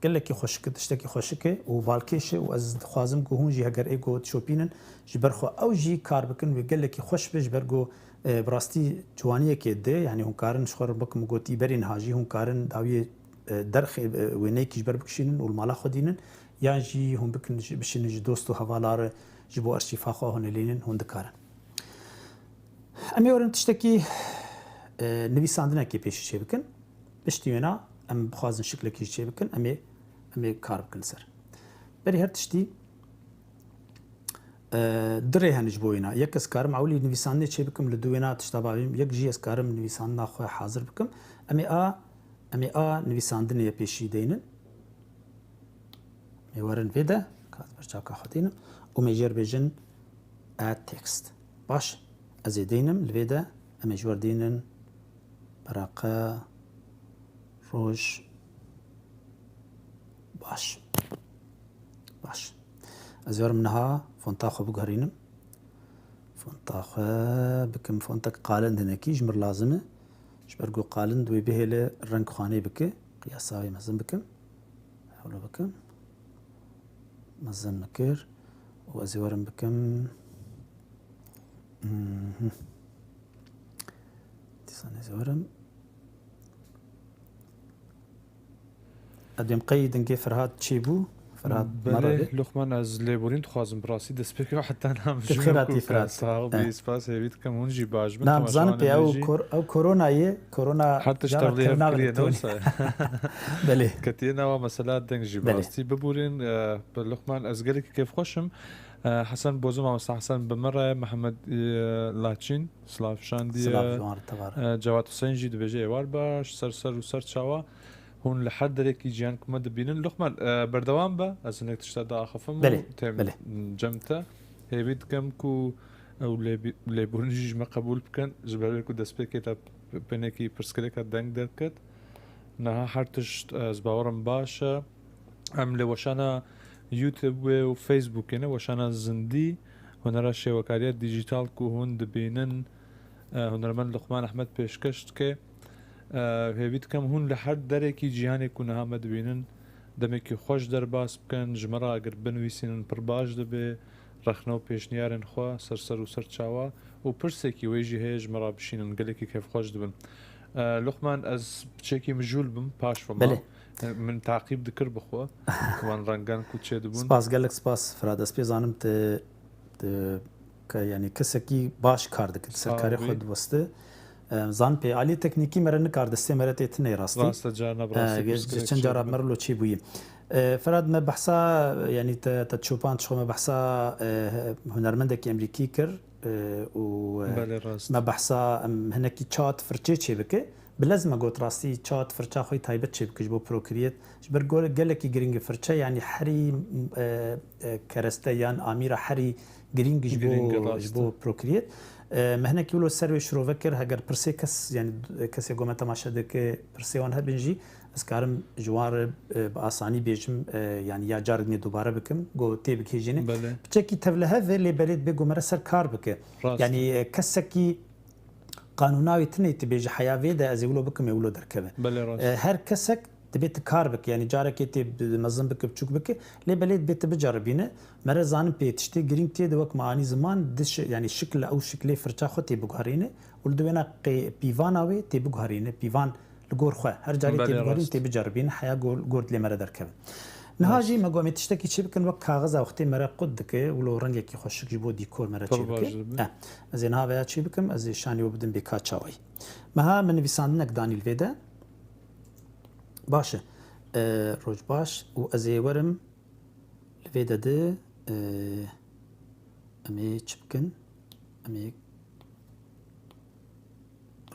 قال لك خوشك تشتكي خوشك وفالكيش واز خوازم كو هون جي هجر ايجو تشوبينن جبرخو او جي كار بكن وقال لك خوش بجبرغو براستي جوانيه كده يعني هون كارن شخور بكم قوتي برين هاجي هون كارن داويه درخ وينيك جبر بكشينن والمالا خدينن يعني جي هون بكن بشين جي دوستو هوالار جبو ارشيفا خو هون لينن هون دكارن امي ورن تشتكي نویساندنه کی پیش چه بکن بشتیونا ام بخوازن شکل کی چه بکن امی کار بکن سر بری هر تشتی دره هنج بوینا یک از کارم اولی نویساندنه چه بکم لدوینا تشتابیم یک جی از کارم نویساندنه خو حاضر بکم امی آ نویساندنه پیشی دینن می ورن ویدا کاز برچاکا خدینم و میجر بجن اد تکست باش از دینم لویدا امی جور دینن براقة روج باش أزور منها فونتاخو بقهرينم فونتاخو بكم فونتاك قالند هناكي جمر لازمه جبرقو قالند ويبهل الرنك خاني بك قياساوي مزن بكم حولو بكم مزن مكر وأزورم بكم زورم ادم قيدن كي فرهاد تشيبو فرهاد بله لقمان از لیبورین تخوازم براسی دست بکر حتی نام خیراتی فرهاد صاحب اسپاس هیوید کم اون جی باج من نام زن پی او كورونا حتی اشتغلی فکریه نوسا بله کتینا و مسئلات دنگ جی براستی ببورین لقمان از گلی که کیف خوشم حسن بوزم او حسن بمره محمد لاچین سلافشان دی جواد حسین جی دبجه وار باش سر و سر چاوا هون لحد دريك يجيان كما دبينن لقمان بردوام با از انك تشتاد اخفم بله جمتا هيبيد كم كو او ليبورنجي ما قبول بكن جبالكو دسبيكيتا بينكي برسكليكا دنگ دركت نها حرتش زباورم باشا عمل وشانا يوتيوب و فيسبوك يعني وشانا زندي هنرا شبكات ديجيتال كو هون دبينن هنرمن لقمان احمد پیشکشت که هیوید کم هون لحد داره کی جهانی کنه هم دبینن دمکی خوش در باس بکن جمره اگر بنویسین پر باش دبه رخنو پیشنیارن خوا سر و سر چاوا و پرسه کی ویجی هی جمره بشینن گله کی کیف خوش دبن لقمان از چکی مجول بم پاش فما من تعقیب دکر بخوا وان رنگان کو چه دبون سپاس گلک سپاس فرادس پی زانم ته يعني كسكي باش كاردك سركاري خد وسته زان بي علي تكنيكي مرن كاردستي مرتي تني راستي جانا براسي چند جرب مرلو چي بوي فراد ما بحثا يعني تشوبان شو ما بحثا هنرمندك امريكي كر و ما بحثا هناكي تشات فرچي چي بك بلازم قلت راسي تشات فرچا خوي تايبت چي بك جو بروكريت جبر قال لك جرينج فرچا يعني حري كرستيان اميره حري جرينج جبو بروكريت مهنا كيلو سروي شروع فكر هاجر برسي كس يعني كس يقوم تماشى دك برسي وانها بنجي اسكارم جوار باساني بيجم يعني يا جاردني دوباره بكم جو تيبك هيجيني بتشكي تبل هذا اللي بلد بيجو مرسل كار بك يعني كسكي قانوناوي تني تبيج حياه فيدا از يقولوا بكم يقولوا دركبه هر كسك تبيت كاربك يعني جارك تي منظم بك بتشوك بك لي بليد بيت بجربينه مره زان بيتشتي جرين تي دوك معاني زمان دش يعني شكل او شكل فرچا خو تي بغارينه ولدوينا بيفاناوي تي بغارينه بيفان لغور خو هر جاري تي بغارين تي بجربين حياه جورد لي مره دركب نهاجي ما قومي تشتكي شي بكن وقت كاغذ وقتي مره قدك ولو رنجك كي خوشك جيبو ديكور مره شي بك زين هذا شي بكم از شاني وبدن بكاتشاوي ما من بيساندنك دانيل فيدا باشه روج باش و ازي ورم لفيدا ده امي چبكن امي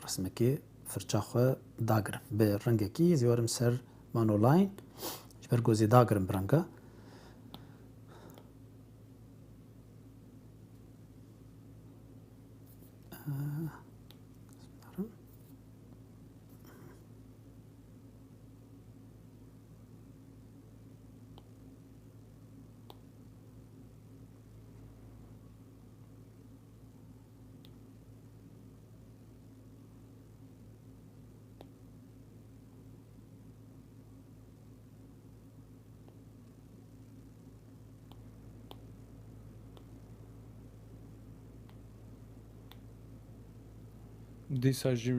رسمكي فرچاخو داگرم به رنگكي زي ورم سر مانولاين جبرگوزي داگرم برنگا دیسا جی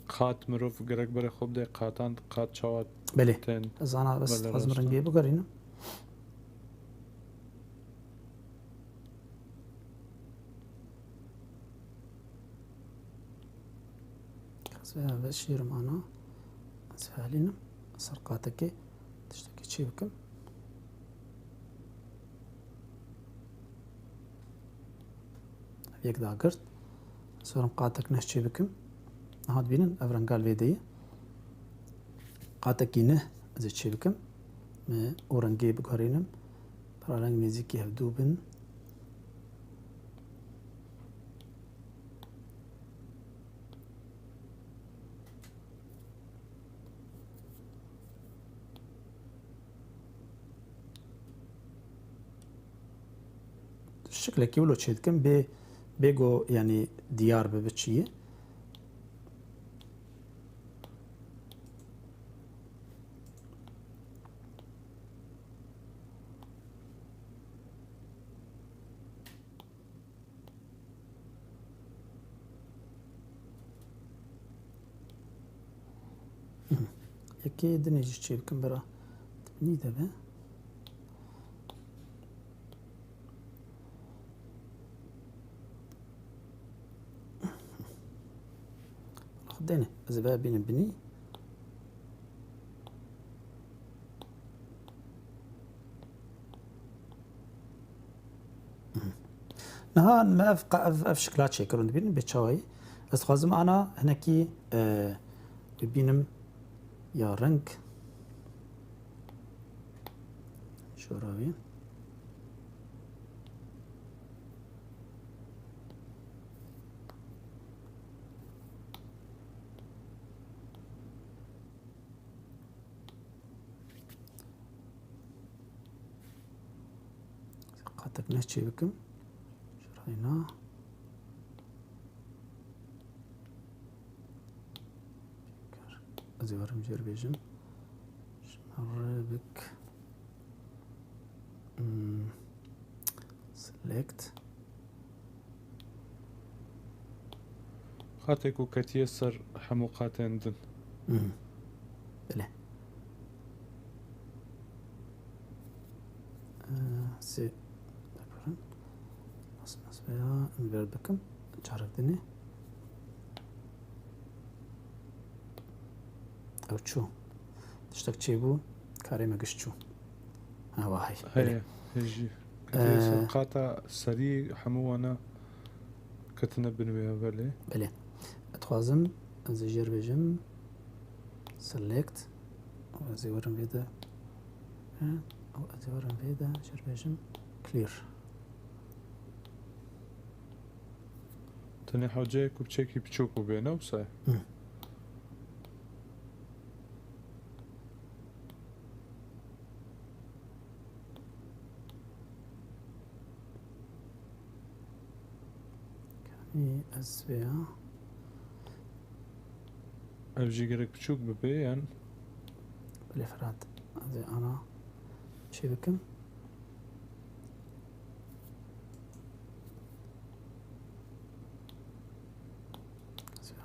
قات مروف گرک بره خوب ده قاتان قات چاوات بله تن از انا بس بله لازم راسته. رنگی بگرینم خزوها بشير معنا سهلين سرقاتك تشتكي شي بكم يك دا قرت سورم قاتك نهشي بكم هاد بينن افرن قال فيدي قاتك ينه زي شي بكم ما اورنجي بقرينم برالنگ ميزيكي هفدوبن شكلك يولو تشيدكم بيجو يعني ديار ببتشيه يكي دنيجي تشيدكم برا تبني دابا خدينا زبا بين بني نها ما افقى شكلات شكرون بين بتشاوي بس خازم انا هناكي ببينم يا رنگ شو راوي قاتك نهشي بكم شرينا ازي ورم جير بيجم شمربك select قاتك وكتيسر حمو قاتن دن بله سي بكرن بس بيا نبير بكم تعرف دني او شو تشتك تشيبو كاري مقشتو ها واهي هي هجي كتيسر قاتا سري حمو انا كتنا بنويها بله بله اتخوازم از جير بيجم select او از ورم بيدا او از ورم بيدا جير بيجم clear تني حوجيك وبتشيكي بتشوكو بينا وصاي از بيا افجي جرك بتشوك ببين بله فراد از انا شي بكم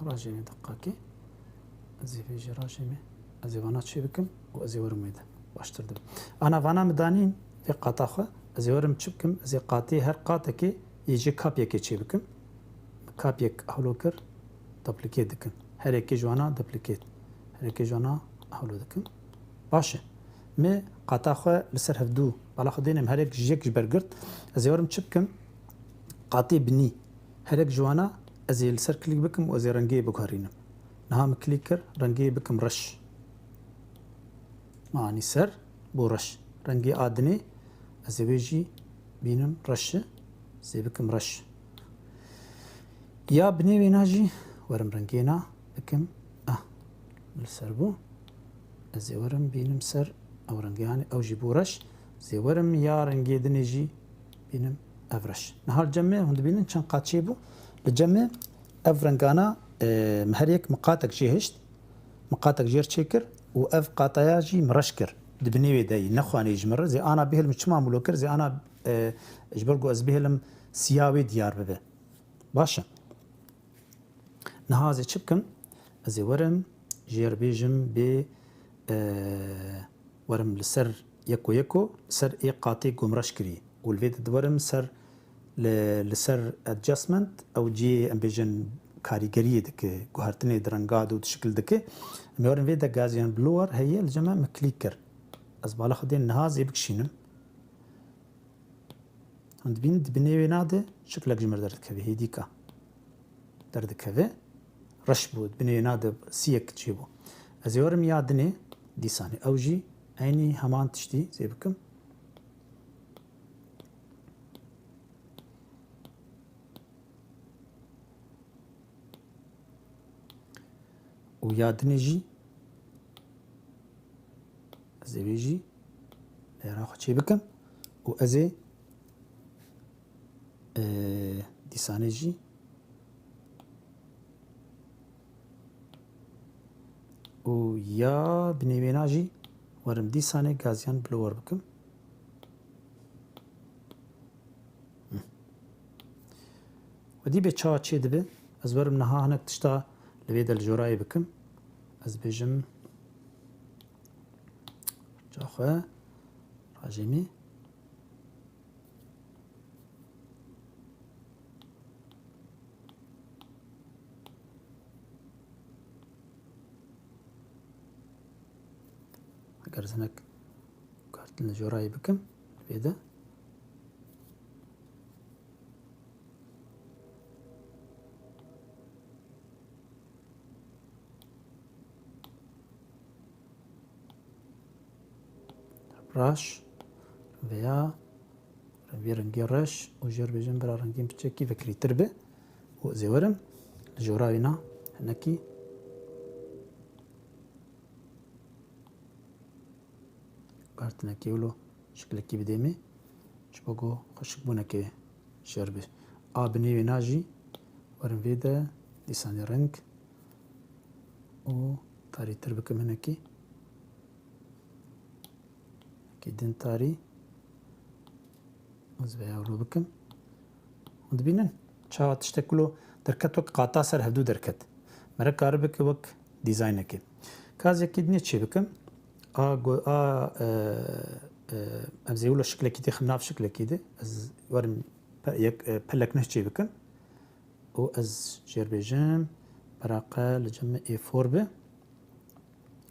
راجمي دقاكي ازي فيجي راجمي ازي وانا تشي بكم وازي ورم ميدا واشتر دب انا وانا مدانين في قاطاخه ازي ورم تشبكم ازي قاطي هر قاطكي يجي كابيا كي تشي بكم كابيك اهلوكر دبليكيت دكن هر اكي جوانا دبليكيت هر اكي جوانا اهلو دكن باشه مي قاطاخه لسر هفدو بالا خدينم هر اك جيك برغرت ازي ورم تشبكم قاطي بني هر اك جوانا ازي السر كليك بكم وازي رنجي بكهرينم نهام كليكر رنجي بكم رش معني سر بو رش رنجي ادني ازي بيجي بينم رش زي بكم رش يا بني ويناجي ورم رنجينا بكم السر بو ازي ورم بينم سر او رنجياني او جيبو رش زي ورم يا رنجي دنيجي بينم افرش نهار جمع هند بينن كان قاتشي بو الجمع افرنجانا مهريك مقاتك جيهشت مقاتك جير تشيكر واف قاطياجي مرشكر دبني داي نخواني يجمر زي انا بهلم تشما ملوكر زي انا اجبرقو از بهلم سياوي ديار ببه باشا نهازي تشبكم ازي ورم جير بيجم ب ورم لسر يكو سر اي قاطي قمرش كري والفيد دورم سر لسر ادجستمنت او جي ام بيجن كاريجري دك جوهرتني درنقاد وشكل دك مورن فيدا غازيان بلور هي الجماعه مكليكر از بالا خدين نهازي بكشينم هند بين بنيوي ناده شكلك جمر درد كبي هيديكا درد كبي رش بود بنيوي ناده سيك تجيبو ازيورم يادني ديساني اوجي عيني همان تشتي زي بكم ويادني جي ازي بيجي راخو تشي بكم وازي ديساني جي ويا بنيويناجي ورم ديساني غازيان بلور بكم ودي بيتشاوا تشي دبي از ورم نها هناك تشتا لبيد الجوراي بكم از بيجم جاخوه راجيمي هناك كارت الجوراي بكم بيدا راش ويا رنجي رش وجر بجنب رنجين بتشكي فكري تربه وزي ورم الجوراينا هناكي كارتنا كيولو شكلك كي بديمي شبقو خشك بونا كي شربي بنيوي ناجي ورم فيدا ديساني رنج و تاري تربكم هناكي كيدين تاري وزبايا ولو بكم ودبينن شاوا تشتكلو دركت وك قاطع سر هدو دركت مرة كاربك وك ديزاينك كاز يكيدني تشي بكم ابزيولو شكل كيدي خمناف شكل كيدي از ورم يك بلك نهجي بكم و از جيربيجام براقة لجمع اي 4 ب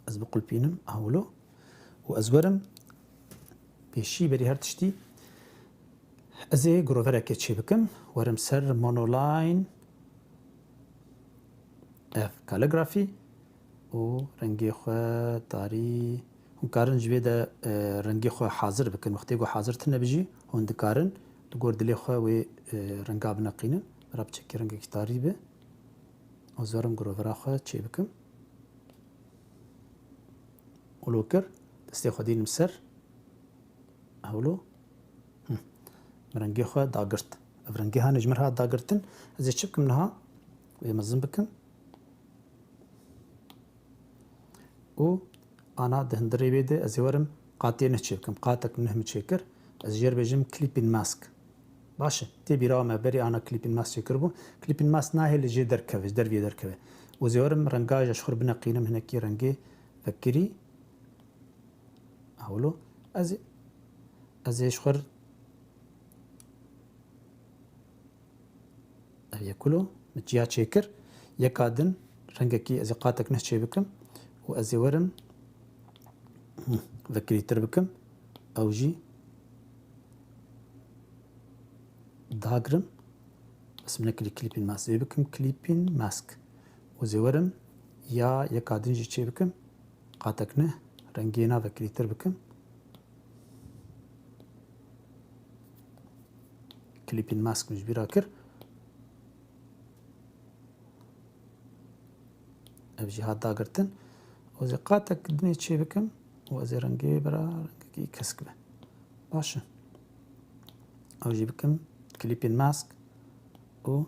از بقول بينم اهولو و از ورم بيشي بري هرتشتي ازي جروفرا كيتشي بكم ورم سر مونولاين اف كاليغرافي و رنگي خو تاري هم كارن جويدا رنگي خو حاضر بكن وقتيگو حاضر تنبجي هون دكارن دگور دلي خو و رنگا بنقينن راب تشكي رنگي تاري به وزورم جروفرا خو تشي بكم ولوكر دستي خدين مسر هولو مرنگي خو داگرت فرنگي ها نجمرها داگرتن ازي تشبكم منها ويمزن بكم و انا دهندري بيدي ازي ورم قاطين تشبكم قاتك منهم تشكر ازجر بجم كليبين ماسك باشه تي بيرا ما بري انا كليبين ماسك تشكربو كليبين ماسك ناهي اللي جي دركبه دربي دركبه وزي ورم رنگاج اشخر بنقينم هناكي رنگي فكري هولو ازي اشخر ياكلو متجيا تشكر يكادن رنگكي ازي قاتك نهشي بكم وازي ورم فكري تربكم اوجي داغرم بس منكلي كليبين ماسك بكم كليبين ماسك وزي ورم يا يكادن جي تشي بكم قاتك نه رنگينا فكري تربكم كليبين ماسك مش براكر ابجي هاد داغرتن وزي قاتك دني تشي بكم وزي رنگي برا رنگي كسكبه باشه او جي بكم كليبين ماسك و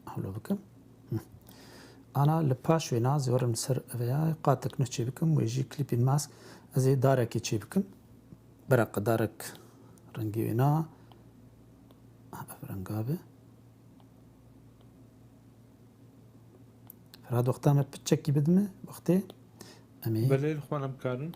هلو بكم انا لباش وينا زورم سر ويا قاتك نتشي بكم ويجي كليبين ماسك ازي دارك يتشي بكم برق دارك رنگي وينا رنگابه راد وقتا ما بتشكي بدمه وقتي أمي بله خوانم کارن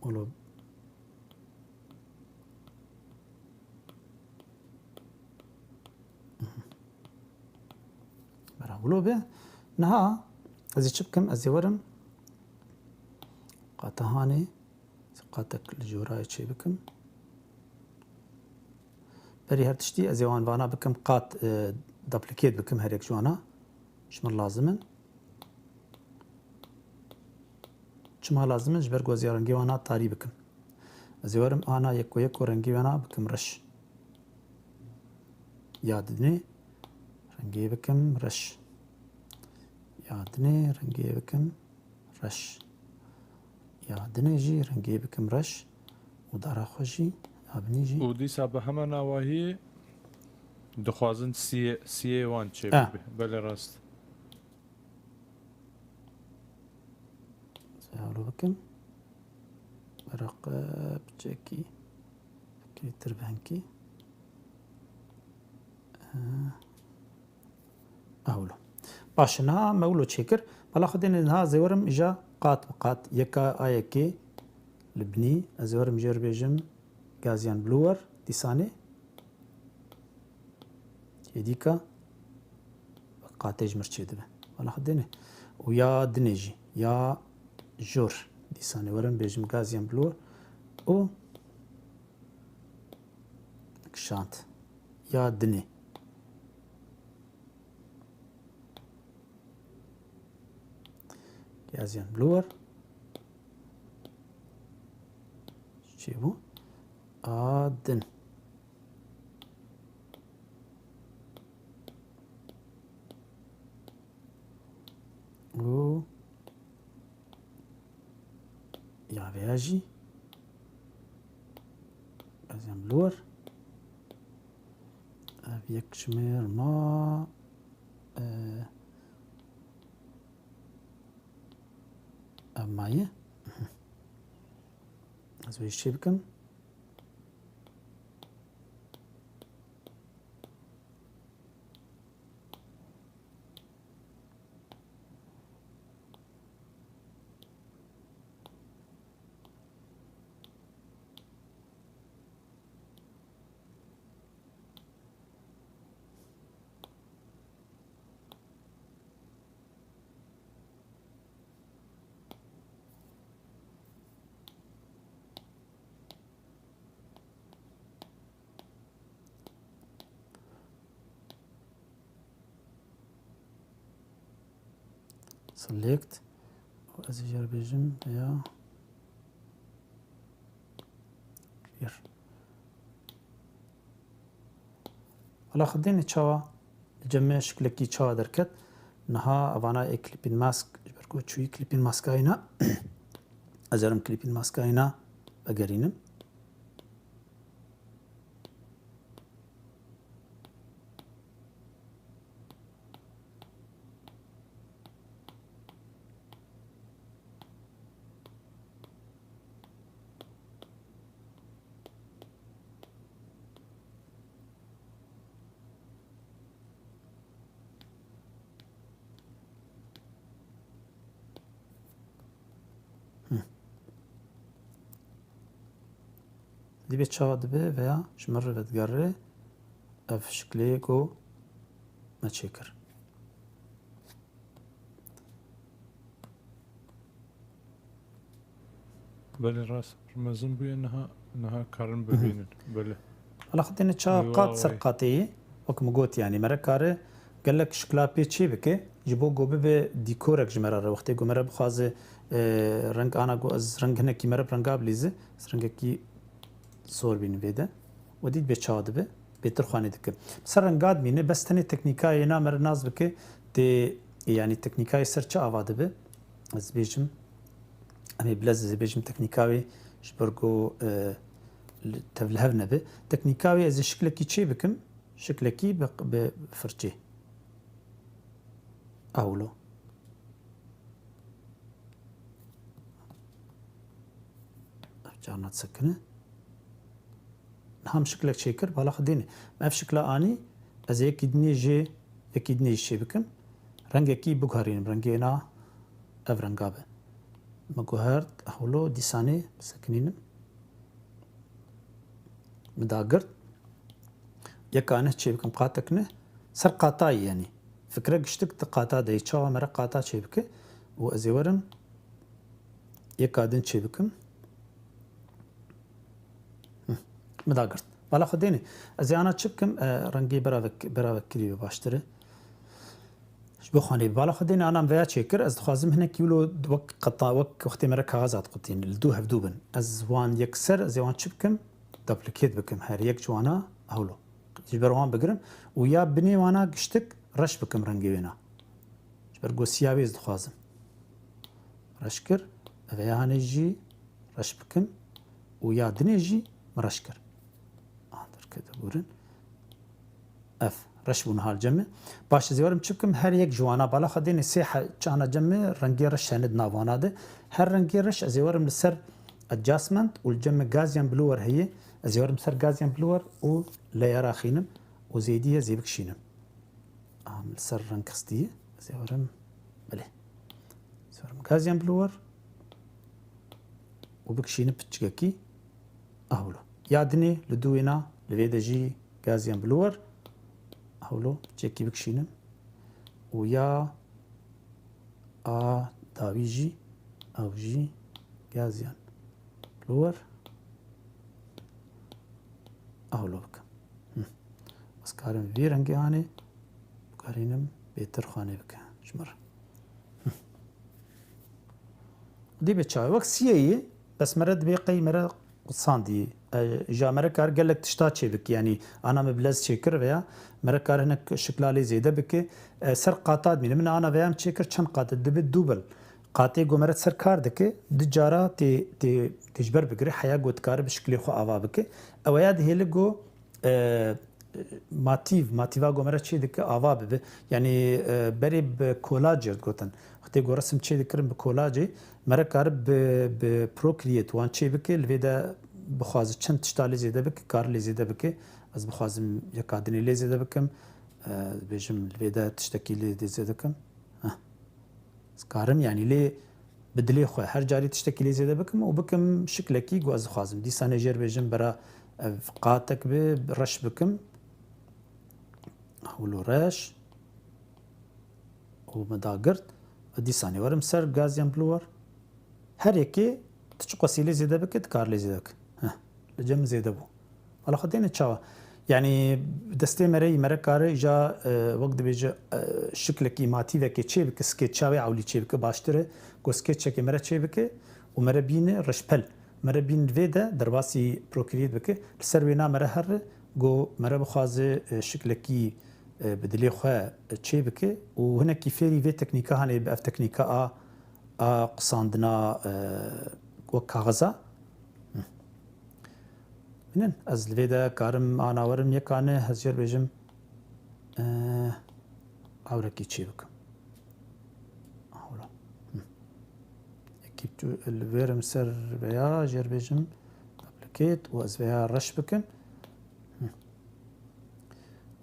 ولو براولو به نها از چبکم از ورم قاتهاني قاتك الجوراي چه بكم بري هر تشتي از وان وانا بكم قات دبليكيت بكم هر يك جوانا شمر لازمن چما لازمن جبر گوزي رنگي وانا تاري بكم از ورم انا يكو رنگي وانا بكم رش يادني رنگي بكم رش يادني رنگي بكم رش يادني جي رنگي بكم رش ودارا خوشي ابني جي و دیسا به همه نواهی دخوازن سی وان چه بله راست سيالو بكم برق بجاكي بكي تربانكي اولو باشنا مولو تشكر بلا خدين انها زورم اجا قات بقات يكا ايكي لبني ازورم جربيجم غازيان بلور ديساني يديكا قاتج مرشد به بلا خدين ويا دنيجي يا جور ديساني ورم بيجم غازيان بلور او كشانت يا دني غازيان بلور شيبو آدن و يا فياجي غازيان بلور ابيك شمير ما مايه ازوي الشبكم select وأزي جربيجم يا clear ولا خديني تشاوا جمع شكلكي تشاوا دركت نها أفانا كليبين ماسك جبركو تشوي كليبين ماسكاينا أزرم كليبين ماسكاينا أجرينم دي بتشاوا دبي veya شمر بتقري اف شكليكو ما تشكر بله راست مزن بوی انها کارن ببینن بله هلا خدينا تشا قات سرقاتي وكم قلت يعني مرة كاره قال لك شكلا بيتشي بك جيبو جوبي بديكورك جمرة وقتي جمرة بخاز رنگ أنا جو از رنگ هنا كي مرة رنگا بليزه رنگ كي صور بين فيدا وديد بتشاد به بهتر خواني دك سر رنگاد مینه بس تنه تکنیکای نا مر ناز بك ت يعني تکنیکای سر چه آواده به از بیجم امی بلز بیجم تکنیکای شبرگو تفلهف نبه تکنیکای از شکلکی چه بکم شکلکی بفرچه اولو جانات سكنه هم شكلك شيكر بالا خديني ما في شكل اني از يكدني جي يكدني شي بكم رنگكي بوغارين رنگينا افرنگابه مگوهرت اولو ديساني سكنين مداغرت يكانه شي بكم قاتكنه سر قاطاي يعني فكره قشتك قاطا دي چاوا مره قاطا شي بك وازيورم يكادن شي بكم مداغرت بالا خديني از انا چبكم رنگي براوك كريو باشتره بخواني بالا خديني انا ويا چيكر از خوازم هنا كيلو وقت قطا وقت مره كاغازات قطين الدو هفدوبن از وان يكسر از وان چبكم دبليكيت بكم هر يك جوانا اولو جبروان بگرم ويا بني وانا قشتك رش بكم رنگي وينا جبرگو سياوي از خوازم رشكر ويا هنجي رش بكم ويا دنيجي مرشكر كده بورن اف رشبون هالجمه باش زيورم تشبكم هر يك جوانا بالا خدين سيحه كان جمه رنگي رش هند نافانا ده هر رنگي رش زيورم لسر ادجاستمنت والجمه غازيان بلور هي زيورم سر غازيان بلور و لاير اخينم وزيديه زيبك شينم عامل سر رنگ خستيه زيورم بله زيورم غازيان بلور وبكشينم بتشكي اهولو يادني لدوينا لفيدا جي غازيان بلور هولو تشيكي بكشينم ويا داوي جي او جي غازيان بلور هولو بك بس كارم في رنگي هاني كارينم بيتر خاني بك شمر دي بتشاي وقت سيئي بس مرد بيقي مرد صاندي جامره كار قال لك تشتات بك يعني انا مبلز شكر ويا مره كار هناك شكلالي زياده بك سر قاطاد من انا ويا شكر كم قاطد دبل قاطي قمرت سر كار دك دجاره تي تجبر بكري حياه قوت كار بشكل خو اوا بك اوياد هيلغو ماتيفا قمرت شي دك اوا بك يعني بري بكولاج قوتن اختي قرسم شي دكرم بكولاجي مره كار ببروكريت وان شي بك الفيدا بخواز چند تشتالي زيده بك كار لي زيده بك از بخوازم يكادني لي زيده بكم بيجم الفيدا تشتكي لي زيده بكم كارم يعني لي بدلي خو هر جاري تشتكي لي زيده بكم وبكم شكلكي غواز خوازم دي سانجر بيجم برا فقاتك برش بكم هولو رش ومداغرت دي ساني ورم سر غازيان بلور هر يكي تشقسي لي زيده بك كار لي زيده بك لجم زيده بو على خدين تشاوا يعني دستي مري كار جا وقت بيجا شكلكي ماتيفه كي تشي بك سكيتشاوي عولي تشي بك باشتره كو سكيتش كي مره تشي بك ومره بين رشبل مره بين فيدا درباسي بروكريت بك سروينا مره هر جو مره بخواز شكلكي بدلي خو تشي بك وهنا كيفيري في تكنيكا هاني باف تكنيكا قصاندنا وكاغزا منن از الفيدا كارم انا ورم يكانه هزير بيجم اوركي تشيبك اولا كيبتو الفيرم سر بيا جير بيجم ابليكيت واز بيا رش بكن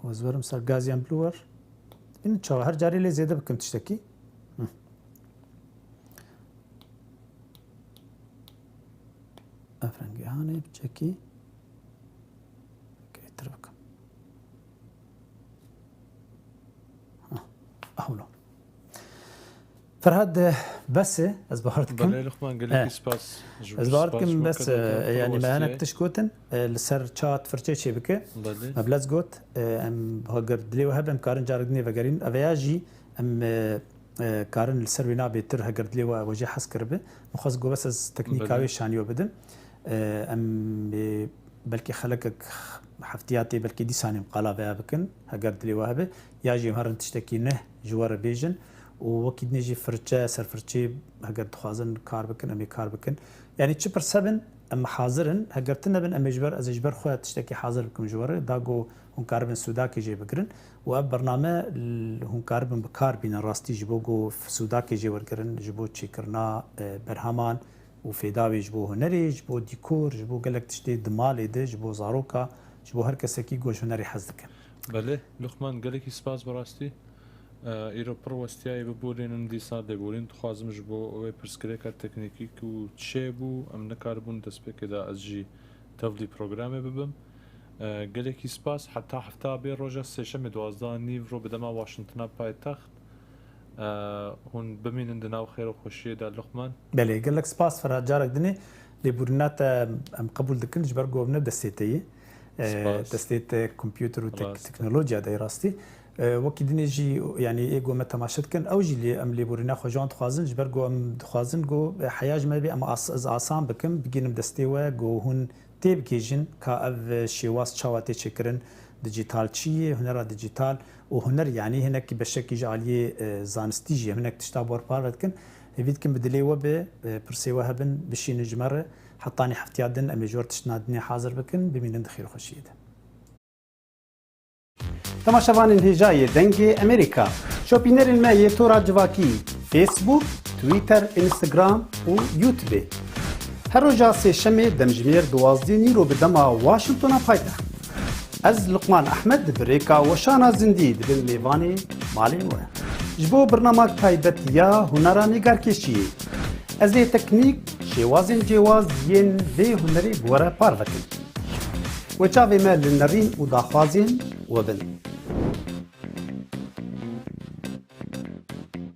واز ورم سر غازيان بلور ان تشاو هر جاري لي زياده بكم تشتكي افرنجي هاني بتشكي كيتربك اهلا فرهاد بس از بهارتكم بله لخمان قال لك سباس از بهارتكم بس يعني ما انا كتشكوتن لسر شات فرچه چه بك مبلز گوت ام هاگر دلی وهب ام کارن جارگنی وگرین اویاجی ام کارن لسر وینا بهتر هاگر دلی وجه حس کربه مخص گو بس از تکنیکاوی شانیو بدم ام بلکه خلقك حفتياتي بلکه دیسانی مقاله بها بکن هگر دلی وهبه یا جی هرن تشتکی نه جوار بیجن و وكيد نجي فرچه سر فرچه هگر دخوازن کار بکن امی کار بکن يعني تشبر سبن اما حاضرن هگر تنبن اما جبر از جبر خو تشتکی حاضر بكم جوار داغو هون کاربن سوداکی جي بگرن و اب برنامه هون کاربن بکار بین راستی جبوگو سوداکی جي ورگرن جبو چی کرنا برهمان و فیداوی جبو هنری جبو دیکور جبو گلک تشتی دمال ده جبو زاروکا جبو هر کسی کی گوش هنری حز دکن بله لقمان گلکی سپاس براستی ایرو پروستیای ببورین دیسا دبورین خوازم جبو و پرسکریکا تکنیکی کو چه بو ام نکاربون دست بکدا از جی تفلی پروگرامه ببم گلکی سپاس حتی هفته بی روزا سشم 12 نیو رو بدما واشنطن پایتخت هون بمینن دناو خیر و خوشی در لقمان بله گلک سپاس فرا جارک دنی لبورنات ام قبول دکن جبر گوبنه دستیتی دستیت کمپیوتر و تکنولوژیا دای راستی وەکی دنێژی ینی ئێگۆمە تەماشتکن ئەو ژی لێ ئەم لێبورینا خۆژان دخوازن ji ber got em dixwazin got heyajme bê em asan bikim bigînim destê we got hûn tê bikêjin ka ev şêwaz çawa tê çêkirin dijîtalçiyê hunera dijîtal û huner yanî hinekî beşekî ji aliyê zanistî jî hinek tişta borpar dikin hêvî dikin bi dilê we bê pirsê we hebin bişînin ji me re hetanî heftiya din em ê jor tiştna dinê hazir bikin bimînin di xêrxweşiyê de تماشاوانên hêjayê dengê Amerîka şopînerên me yê tora civakî Facebook, Twitter, Instagram û YouTubeê. Her roja sêşemê demjimêr 12 nîro bi dema Washingtona paytext. Ez Luqman Ehmed bi rêka weşana zindî dibin lêvanê malên we. Ji bo birnamak taybetiya hunera nêgarkêşiyê. Ez ê teknîk şêwazên cêwaz yên vê hunerê bi were par dikim. Ve çavê me li nerîn û daxwazên we bin.